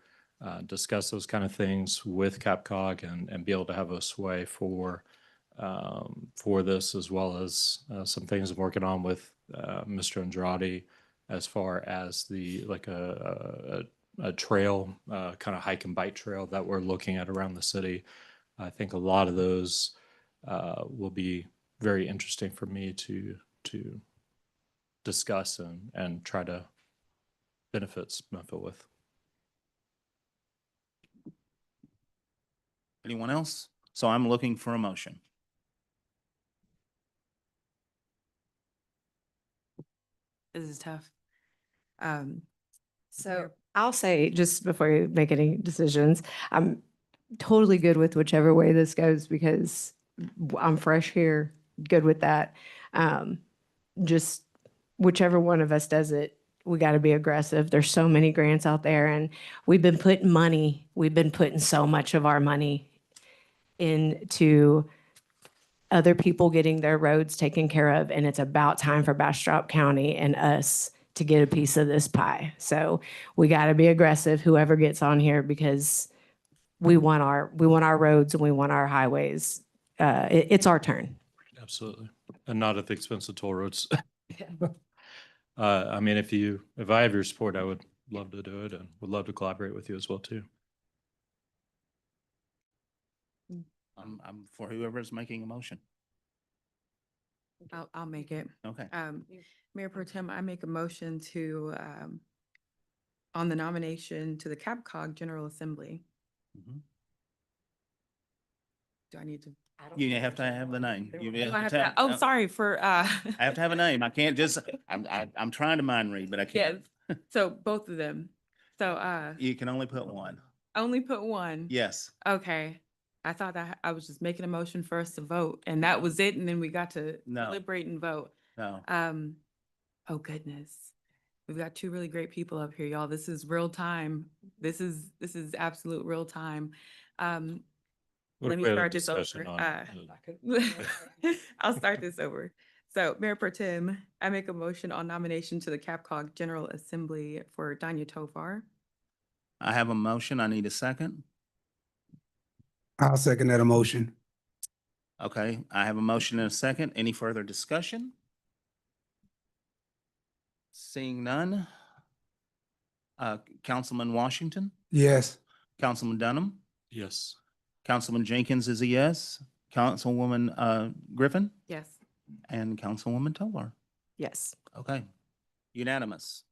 discuss those kind of things with CapCog and be able to have a sway for this, as well as some things I'm working on with Mr. Andrade as far as the like a trail, kind of hike and bike trail that we're looking at around the city. I think a lot of those will be very interesting for me to discuss and try to benefit Smithville with. Anyone else? So I'm looking for a motion. This is tough. So I'll say, just before you make any decisions, I'm totally good with whichever way this goes because I'm fresh here, good with that. Just whichever one of us does it, we got to be aggressive. There's so many grants out there, and we've been putting so much of our money into other people getting their roads taken care of, and it's about time for Bastrop County and us to get a piece of this pie. So we got to be aggressive, whoever gets on here, because we want our roads and we want our highways. It's our turn. Absolutely. And not at the expense of toll roads. I mean, if I have your support, I would love to do it and would love to collaborate with you as well too. I'm for whoever's making a motion. I'll make it. Okay. Mayor Pro Tem, I make a motion to, on the nomination to the CapCog General Assembly. Mhm. Do I need to? You have to have the name. You Do I have have to to- have- Oh, sorry for, I have to have a name. I can't just, I'm trying to mind read, but I can't. yes, so both of them. So, You can only put one. only put one. Yes. Okay. I thought that I was just making a motion for us to vote and that was it. And then we got to No. deliberate and vote. No. Oh goodness. We've got two really great people up here, y'all. This is real time. This is absolute real time. What Let if me we had a start this discussion over. on I'll start this over. So Mayor Pro Tem, I make a motion on nomination to the CapCog General Assembly for Danya Tovar. I have a motion. I need a second. I'll second that motion. Okay, I have a motion and a second. Any further discussion? Seeing none. Councilman Washington, Yes. Councilman Dunham, yes. Councilman Jenkins is a yes, Councilwoman Griffin, Yes. and Councilwoman Tovar. Yes. Okay, unanimous.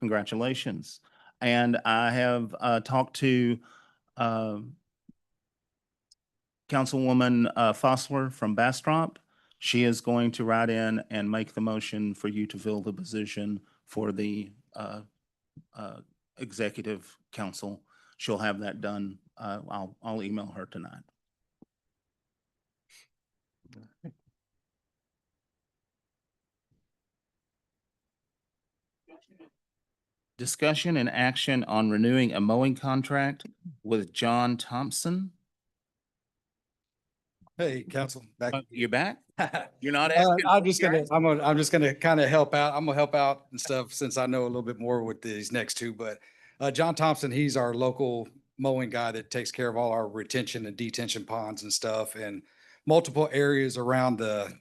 Congratulations. And I have talked to Councilwoman Fosler from Bastrop. She is going to write in and make the motion for you to fill the position for the executive council. She'll have that done. I'll email her tonight. Discussion and action on renewing a mowing contract with John Thompson. Hey, council, back. You back? You're not asking. I'm just gonna, I'm just gonna kind of help out. I'm gonna help out and stuff since I know a little bit more with these next two, but John Thompson, he's our local mowing guy that takes care of all our retention and detention ponds and stuff and multiple areas around the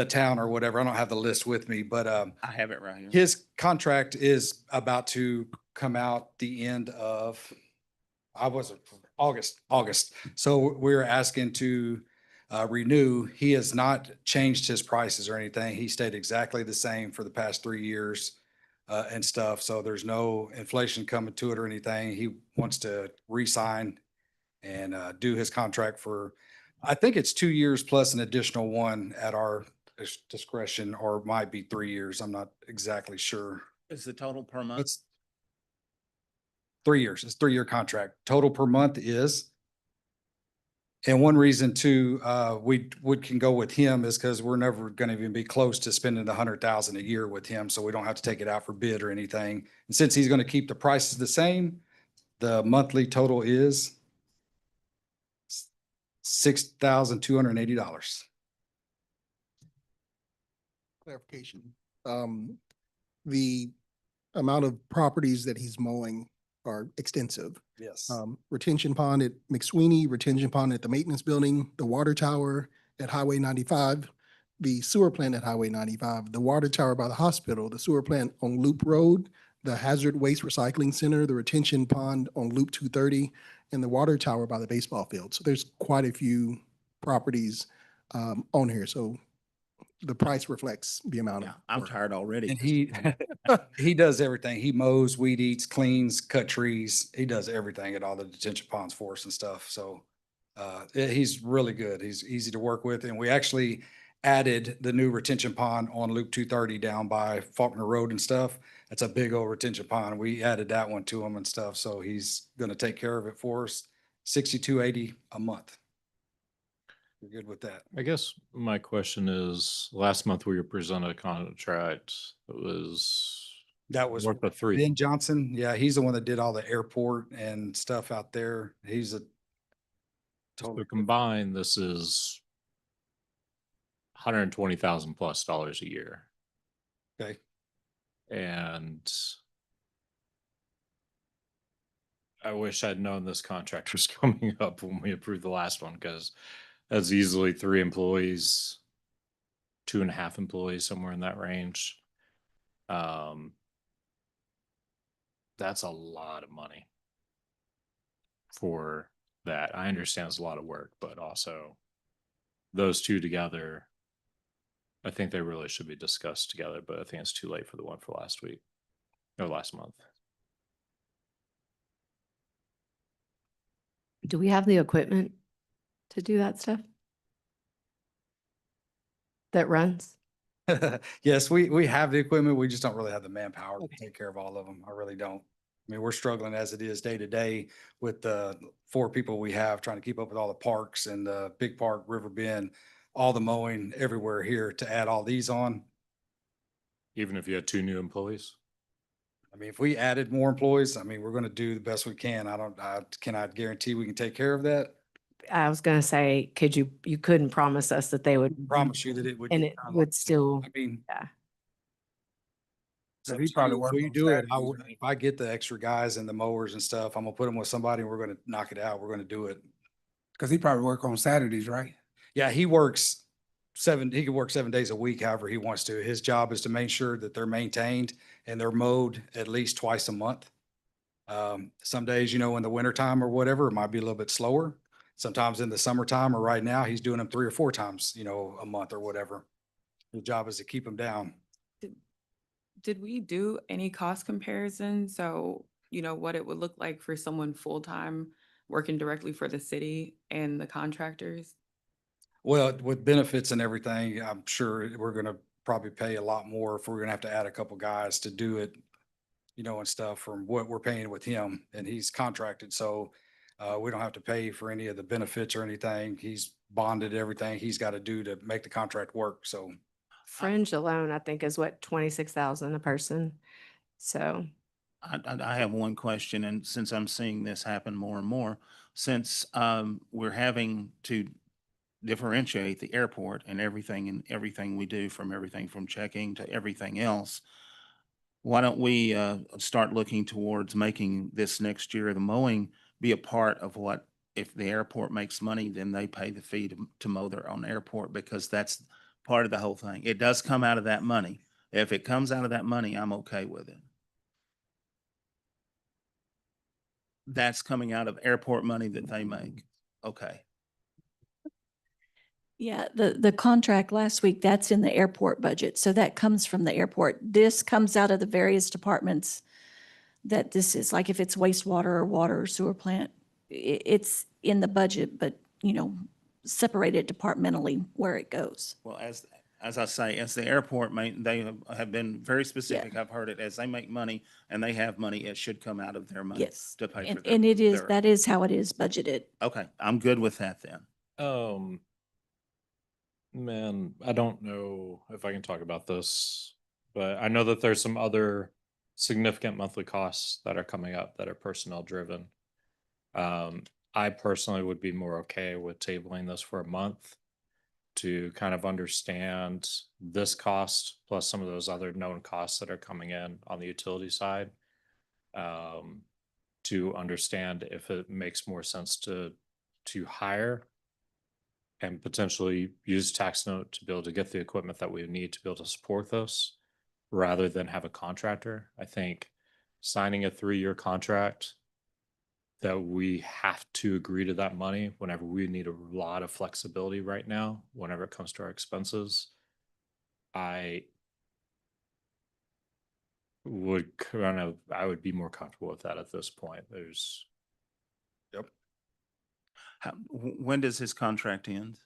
town or whatever. I don't have the list with me, but I have it right here. his contract is about to come out the end of, August. So we're asking to renew. He has not changed his prices or anything. He stayed exactly the same for the past 3 years and stuff. So there's no inflation coming to it or anything. He wants to re-sign and do his contract for, I think it's 2 years plus an additional one at our discretion, or it might be 3 years. I'm not exactly sure. Is the total per month? It's 3 years. It's a 3-year contract. Total per month is. And one reason too, we can go with him is because we're never going to even be close to spending the 100,000 a year with him. So we don't have to take it out for bid or anything. And since he's going to keep the prices the same, the monthly total is $6,280. Clarification. The amount of properties that he's mowing are extensive. Yes. Retention pond at McSweeney, retention pond at the maintenance building, the water tower at Highway 95, the sewer plant at Highway 95, the water tower by the hospital, the sewer plant on Loop Road, the hazard waste recycling center, the retention pond on Loop 230, and the water tower by the baseball field. So there's quite a few properties on here. So the price reflects the amount of. I'm work. tired already. And he does everything. He mows, weed eats, cleans, cut trees. He does everything at all the detention ponds for us and stuff. So he's really good. He's easy to work with. And we actually added the new retention pond on Loop 230 down by Faulkner Road and stuff. That's a big old retention pond. We added that one to him and stuff. So he's going to take care of it for us. $62.80 a month. We're good with that. I guess my question is, last month we were presented a contract that was worth of three. Ben Johnson. Yeah, he's the one that did all the airport and stuff out there. He's a So combined, this is $120,000 plus a year. Okay. And I wish I'd known this contract was coming up when we approved the last one, because that's easily 3 employees, 2.5 employees, somewhere in that range. That's a lot of money for that. I understand it's a lot of work, but also those two together, I think they really should be discussed together, but I think it's too late for the one for last week or last month. Do we have the equipment to do that stuff? That runs? Yes, we have the equipment. We just don't really have the manpower to take care of all of them. I really don't. I mean, we're struggling as it is day to day with the 4 people we have trying to keep up with all the parks and the big park, River Bend, all the mowing everywhere here to add all these on. Even if you had 2 new employees? I mean, if we added more employees, I mean, we're going to do the best we can. I cannot guarantee we can take care of that. I was gonna say, you couldn't promise us that they would. Promise you that it would. And get it done. would still, I mean, yeah. so he probably if work we on do it, Saturdays, if I get the extra guys and the mowers and stuff, I'm gonna put them with somebody and we're gonna knock it out. We're gonna do it. Because he probably work on Saturdays, right? Yeah, he can work 7 days a week, however he wants to. His job is to make sure that they're maintained and they're mowed at least twice a month. Some days, in the wintertime or whatever, it might be a little bit slower. Sometimes in the summertime or right now, he's doing them 3 or 4 times, a month or whatever. His job is to keep them down. Did we do any cost comparison? So, what it would look like for someone full-time working directly for the city and the contractors? Well, with benefits and everything, I'm sure we're gonna probably pay a lot more if we're gonna have to add a couple guys to do it, and stuff from what we're paying with him, and he's contracted, so we don't have to pay for any of the benefits or anything. He's bonded everything he's got to do to make the contract work, so. Fringe alone, I think is what, 26,000 a person. So I have one question, and since I'm seeing this happen more and more, since we're having to differentiate the airport and everything we do, from everything from checking to everything else, why don't we start looking towards making this next year, the mowing, be a part of what, if the airport makes money, then they pay the fee to mow their own airport, because that's part of the whole thing. It does come out of that money. If it comes out of that money, I'm okay with it. That's coming out of airport money that they make. Okay. Yeah, the contract last week, that's in the airport budget. So that comes from the airport. This comes out of the various departments that this is, like if it's wastewater or water or sewer plant, it's in the budget, but, you know, separated departmentally where it goes. Well, as I say, as the airport they have been very specific. I've heard it, as they make money and they have money, it should come out of their money Yes. to pay for And, their. and it is, their- that is how it is budgeted. Okay, I'm good with that then. Man, I don't know if I can talk about this, but I know that there's some other significant monthly costs that are coming up that are personnel driven. I personally would be more okay with tabling this for a month to kind of understand this cost plus some of those other known costs that are coming in on the utility side. To understand if it makes more sense to hire and potentially use tax note to be able to get the equipment that we need to be able to support this, rather than have a contractor. I think signing a 3-year contract that we have to agree to that money whenever we need a lot of flexibility right now, whenever it comes to our expenses, I would be more comfortable with that at this point. When does his contract end?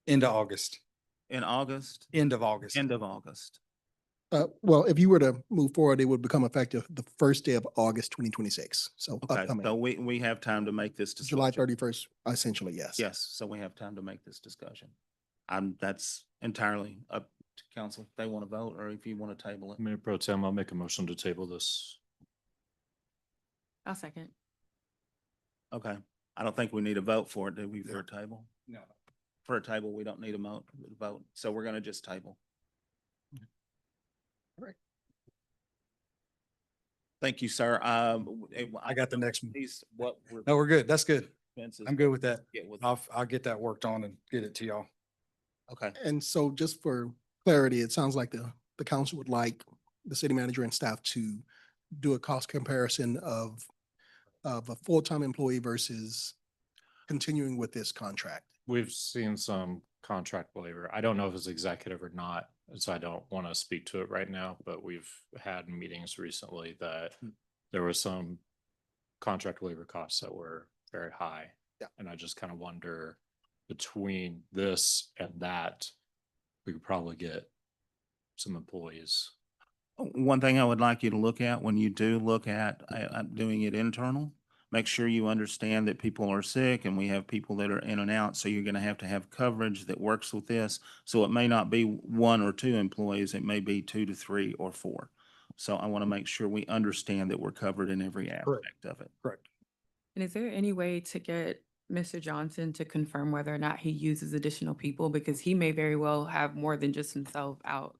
End of August. In August? End of August. End of August. Well, if you were to move forward, it would become effective the first day of August, 2026. So Okay, upcoming, so we have time to make this discussion. July 31st, essentially, yes. Yes, so we have time to make this discussion. That's entirely up to council. If they want to vote, or if you want to table it. Mayor Pro Tem, I'll make a motion to table this. I'll second. Okay, I don't think we need a vote for it, do we, for a table? No. For a table, we don't need a vote, so we're gonna just table. Right. Thank you, sir. I got the next one. No, we're good. That's good. expenses I'm good with that. get with- I'll get that worked on and get it to y'all. Okay, And so just for clarity, it sounds like the council would like the city manager and staff to do a cost comparison of a full-time employee versus continuing with this contract. We've seen some contract labor. I don't know if it's executive or not, so I don't want to speak to it right now, but we've had meetings recently that there were some contract labor costs that were very high. Yeah. And I just kind of wonder, between this and that, we could probably get some employees. one thing I would like you to look at when you do look at doing it internal, make sure you understand that people are sick and we have people that are in and out. So you're going to have coverage that works with this. So it may not be 1 or 2 employees. It may be 2 to 3 or 4. So I want to make sure we understand that we're covered in every aspect of it. Correct. And is there any way to get Mr. Johnson to confirm whether or not he uses additional people? Because he may very well have more than just himself out.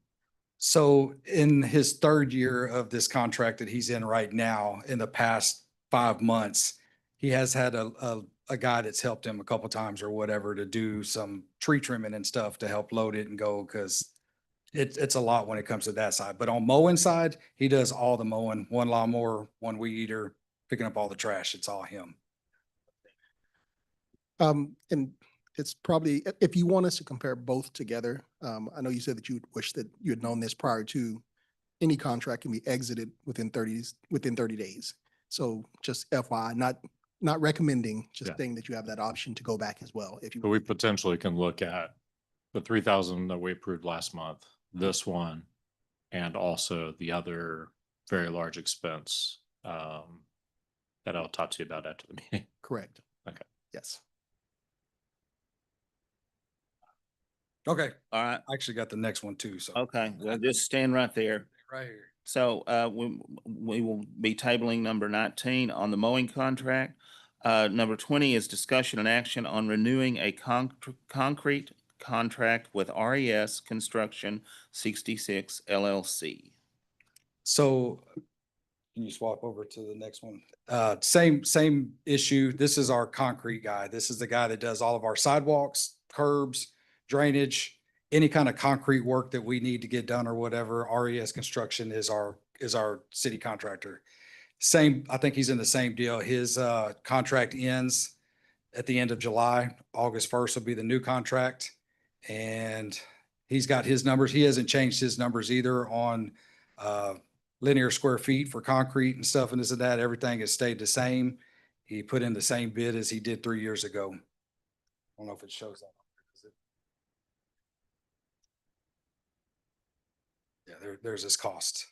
So in his 3rd year of this contract that he's in right now, in the past 5 months, he has had a guy that's helped him a couple times or whatever to do some tree trimming and stuff to help load it and go, because it's a lot when it comes to that side. But on mowing side, he does all the mowing, 1 lawnmower, 1 weed eater, picking up all the trash. It's all him. And it's probably, if you want us to compare both together, I know you said that you would wish that you had known this prior to, any contract can be exited within 30 days. So just FYI, not recommending, just Yeah. saying that you have that option to go back as well if you. But we potentially can look at the 3,000 that we approved last month, this one, and also the other very large expense that I'll talk to you about after the meeting. Correct. Okay. Yes. Okay. All right. I actually got the next one too, so. Okay, well, just stand right there. Right here. So we will be tabling number 19 on the mowing contract. Number 20 is discussion and action on renewing a concrete contract with RES Construction 66 LLC. So can you swap over to the next one? Same issue. This is our concrete guy. This is the guy that does all of our sidewalks, curbs, drainage, any kind of concrete work that we need to get done or whatever. RES Construction is our city contractor. Same, I think he's in the same deal. His contract ends at the end of July. August 1st will be the new contract. And he's got his numbers. He hasn't changed his numbers either on linear square feet for concrete and stuff and this and that. Everything has stayed the same. He put in the same bid as he did 3 years ago. I don't know if it shows that. Yeah, there's his cost.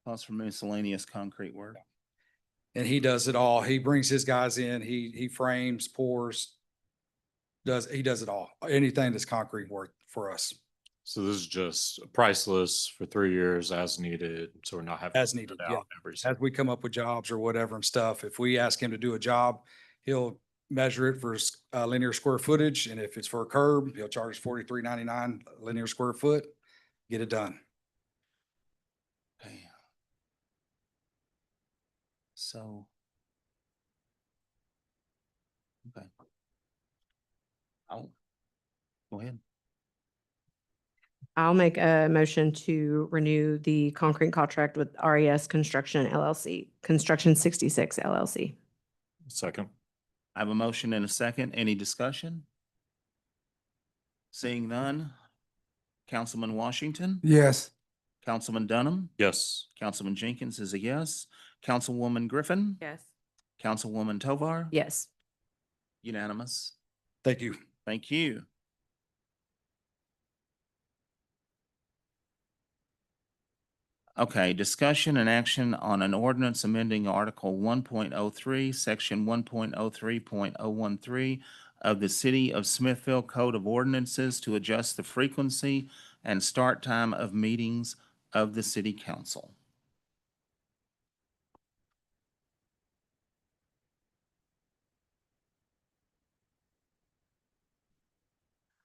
Cost for miscellaneous concrete work. And he does it all. He brings his guys in, he frames, pours, he does it all. Anything that's concrete work for us. So this is just a price list for 3 years as needed, so we're not having. As to needed, bid yeah. out every As single- we come up with jobs or whatever and stuff, if we ask him to do a job, he'll measure it for linear square footage. And if it's for a curb, he'll charge $43.99 linear square foot, get it done. Okay. So. Okay. Go ahead. I'll make a motion to renew the concrete contract with RES Construction LLC, Construction 66 LLC. Second. I have a motion and a second. Any discussion? Seeing none. Councilman Washington? Yes. Councilman Dunham? Yes. Councilman Jenkins is a yes. Councilwoman Griffin? Yes. Councilwoman Tovar? Yes. Unanimous. Thank you. Thank you. Okay, discussion and action on an ordinance amending Article 1.03, Section 1.03.013 of the City of Smithville Code of Ordinances to adjust the frequency and start time of meetings of the City Council.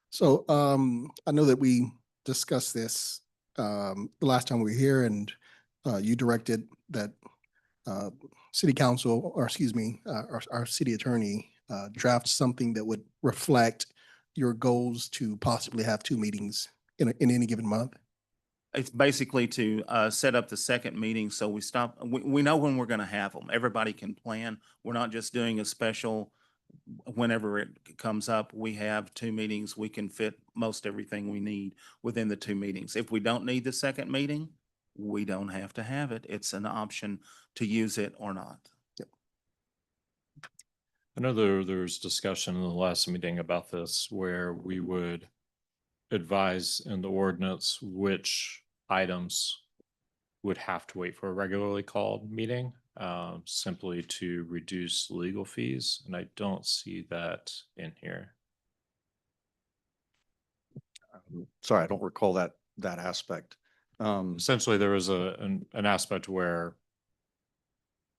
So I know that we discussed this the last time we were here, and you directed that city council, or excuse me, our city attorney draft something that would reflect your goals to possibly have 2 meetings in any given month. It's basically to set up the second meeting so we know when we're going to have them. Everybody can plan. We're not just doing a special whenever it comes up. We have 2 meetings. We can fit most everything we need within the 2 meetings. If we don't need the second meeting, we don't have to have it. It's an option to use it or not. I know there's discussion in the last meeting about this where we would advise in the ordinance which items would have to wait for a regularly called meeting, simply to reduce legal fees. And I don't see that in here. Sorry, I don't recall that aspect. Essentially, there was an aspect where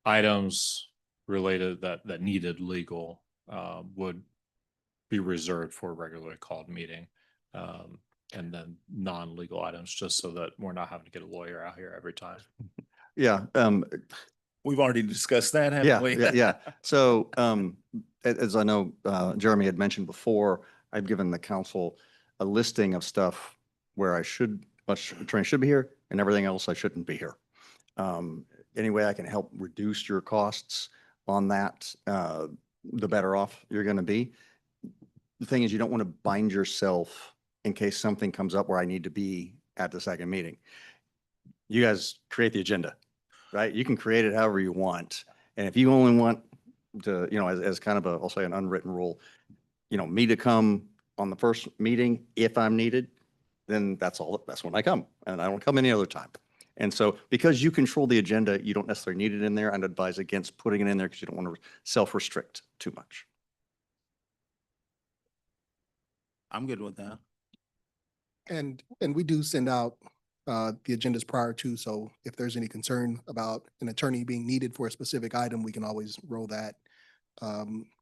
items related that needed legal would be reserved for a regularly called meeting. And then non-legal items, just so that we're not having to get a lawyer out here every time. Yeah, We've already discussed that, haven't yeah, we? yeah. So as I know Jeremy had mentioned before, I've given the council a listing of stuff where attorney should be here and everything else I shouldn't be here. Any way I can help reduce your costs on that, the better off you're going to be. The thing is, you don't want to bind yourself in case something comes up where I need to be at the second meeting. You guys create the agenda, right? You can create it however you want. And if you only want to, as kind of I'll say an unwritten rule, me to come on the first meeting, if I'm needed, then that's when I come, and I don't come any other time. And so because you control the agenda, you don't necessarily need it in there. I'd advise against putting it in there because you don't want to self-restrict too much. I'm good with that. And we do send out the agendas prior to. So if there's any concern about an attorney being needed for a specific item, we can always roll that.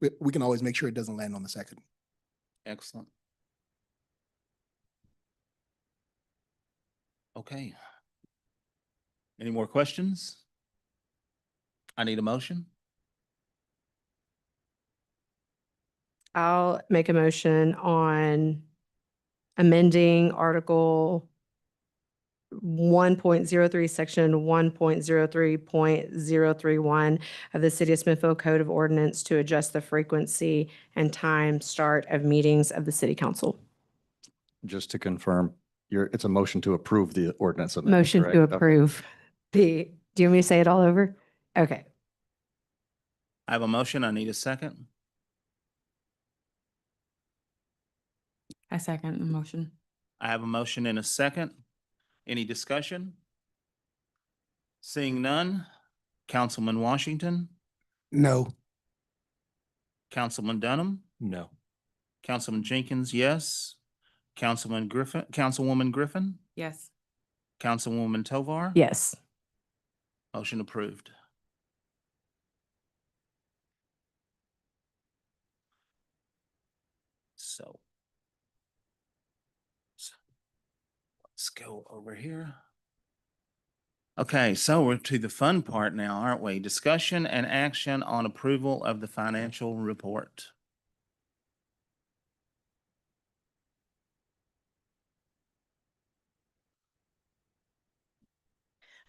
We can always make sure it doesn't land on the second. Excellent. Okay. Any more questions? I need a motion. I'll make a motion on amending Article 1.03, Section 1.03.031 of the City of Smithville Code of Ordinance to adjust the frequency and time start of meetings of the City Council. Just to confirm, it's a motion to approve the ordinance amendment, Motion to correct? Okay. approve. Do you want me to say it all over? Okay. I have a motion. I need a second. I second the motion. I have a motion and a second. Any discussion? Seeing none. Councilman Washington, No. Councilman Dunham, No. Councilman Jenkins, yes. Councilwoman Griffin, Yes. Councilwoman Tovar. Yes. Motion approved. So let's go over here. Okay, so we're to the fun part now, aren't we? Discussion and action on approval of the financial report.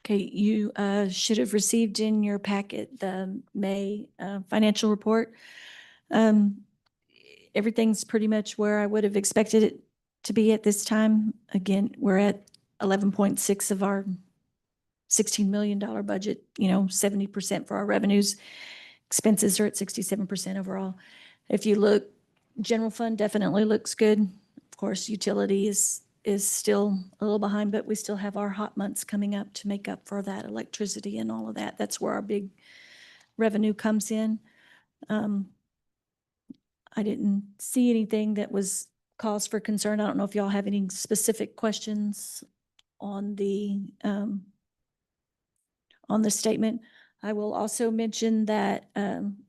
Okay, you should have received in your packet the May financial report. Everything's pretty much where I would have expected it to be at this time. Again, we're at 11.6 of our $16 million budget, 70% for our revenues. Expenses are at 67% overall. If you look, general fund definitely looks good. Of course, utility is still a little behind, but we still have our hot months coming up to make up for that electricity and all of that. That's where our big revenue comes in. I didn't see anything that was cause for concern. I don't know if y'all have any specific questions on the statement. I will also mention that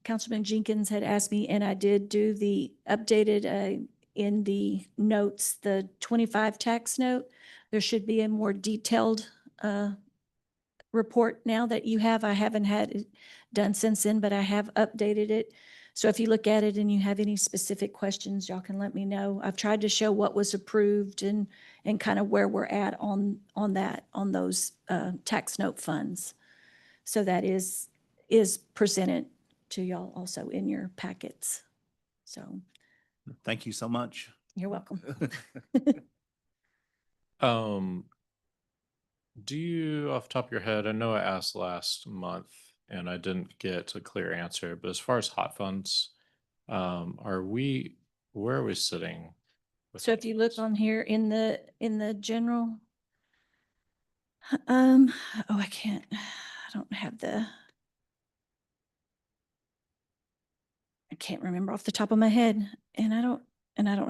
Councilman Jenkins had asked me, and I did do the updated in the notes, the 25 tax note. There should be a more detailed report now that you have. I haven't had it done since then, but I have updated it. So if you look at it and you have any specific questions, y'all can let me know. I've tried to show what was approved and kind of where we're at on those tax note funds. So that is presented to y'all also in your packets. So Thank you so much. you're welcome. Do you, off the top of your head, I know I asked last month and I didn't get a clear answer, but as far as hot funds, where are we sitting? with So hot if you look funds? on here in the general, I can't remember off the top of my head, and I don't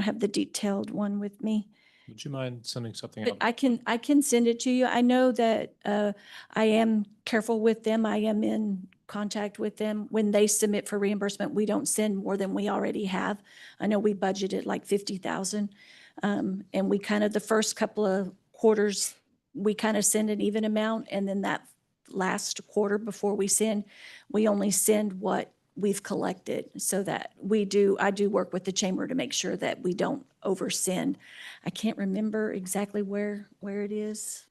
have the detailed one with me. Would you mind sending something But out? I can send it to you. I know that I am careful with them. I am in contact with them. When they submit for reimbursement, we don't send more than we already have. I know we budgeted like 50,000. And we kind of, the first couple of quarters, we kind of send an even amount. And then that last quarter before we send, we only send what we've collected, so that I do work with the chamber to make sure that we don't oversend. I can't remember exactly where it is.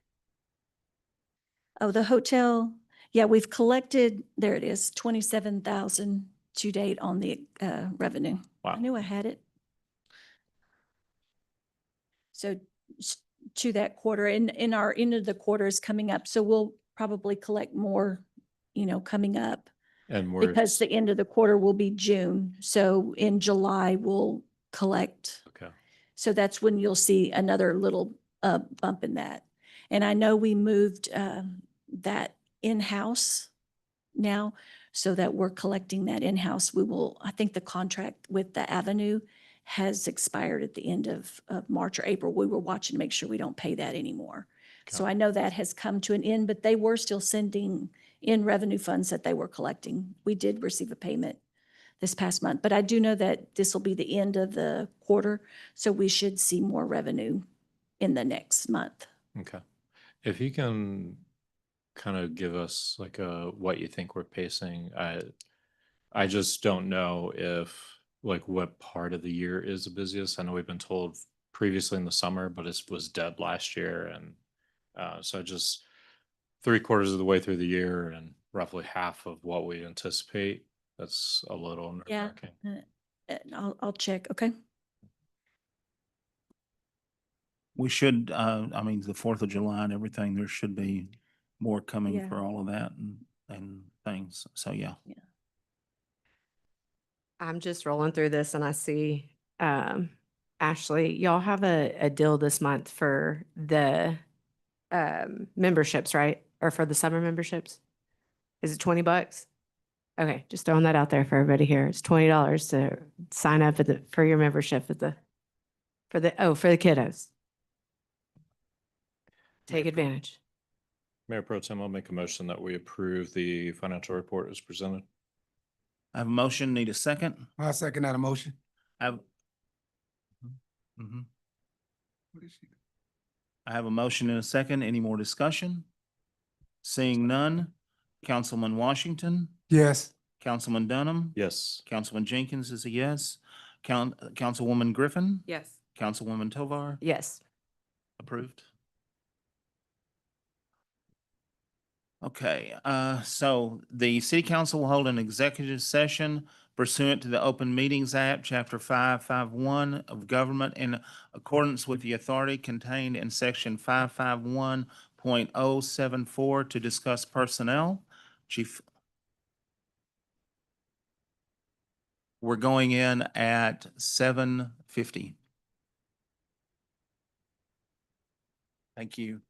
Oh, the hotel. Yeah, we've collected, there it is, 27,000 to date on the revenue. Wow. I knew I had it. So to that quarter, in our end of the quarter is coming up, so we'll probably collect more, coming up. And Because the end of the quarter will be June. So in July, we'll collect. Okay. So that's when you'll see another little bump in that. And I know we moved that in-house now, so that we're collecting that in-house. I think the contract with the Avenue has expired at the end of March or April. We were watching to make sure we don't pay that anymore. So Okay. I know that has come to an end, but they were still sending in revenue funds that they were collecting. We did receive a payment this past month, but I do know that this will be the end of the quarter, so we should see more revenue in the next month. Okay. If you can kind of give us like what you think we're pacing, I just don't know if like what part of the year is the busiest. I know we've been told previously in the summer, but it was dead last year. And so just 3/4 of the way through the year and roughly half of what we anticipate. That's a little Yeah. nerve-wracking. I'll check, okay? We should, I mean, the 4th of July and everything, there should be more coming Yeah. for all of that and things. So, yeah. I'm just rolling through this and I see, Ashley, y'all have a deal this month for the memberships, right? Or for the summer memberships? Is it $20? Okay, just throwing that out there for everybody here. It's $20 to sign up for your membership for the kiddos. Take advantage. Mayor Pro Tem, I'll make a motion that we approve the financial report as presented. I have a motion, need a second? I'll second that motion. I have. Mhm. I have a motion and a second. Any more discussion? Seeing none. Councilman Washington, Yes. Councilman Dunham, Yes. Councilman Jenkins is a yes. Councilwoman Griffin, Yes. Councilwoman Tovar, Yes. approved. Okay, so the city council will hold an executive session pursuant to the Open Meetings Act, Chapter 551 of Government in accordance with the authority contained in Section 551.074 to discuss personnel. Chief, we're going in at 7:50. Thank you.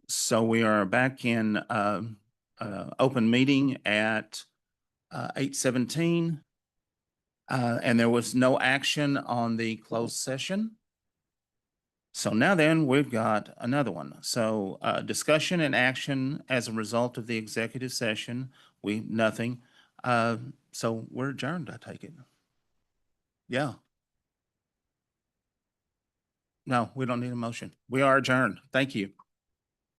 So we are back in open meeting at 8:17. And there was no action on the closed session. So now then, we've got another one. So discussion and action as a result of the executive session, nothing. So we're adjourned, I take it. Yeah. No, we don't need a motion. We are adjourned. Thank you.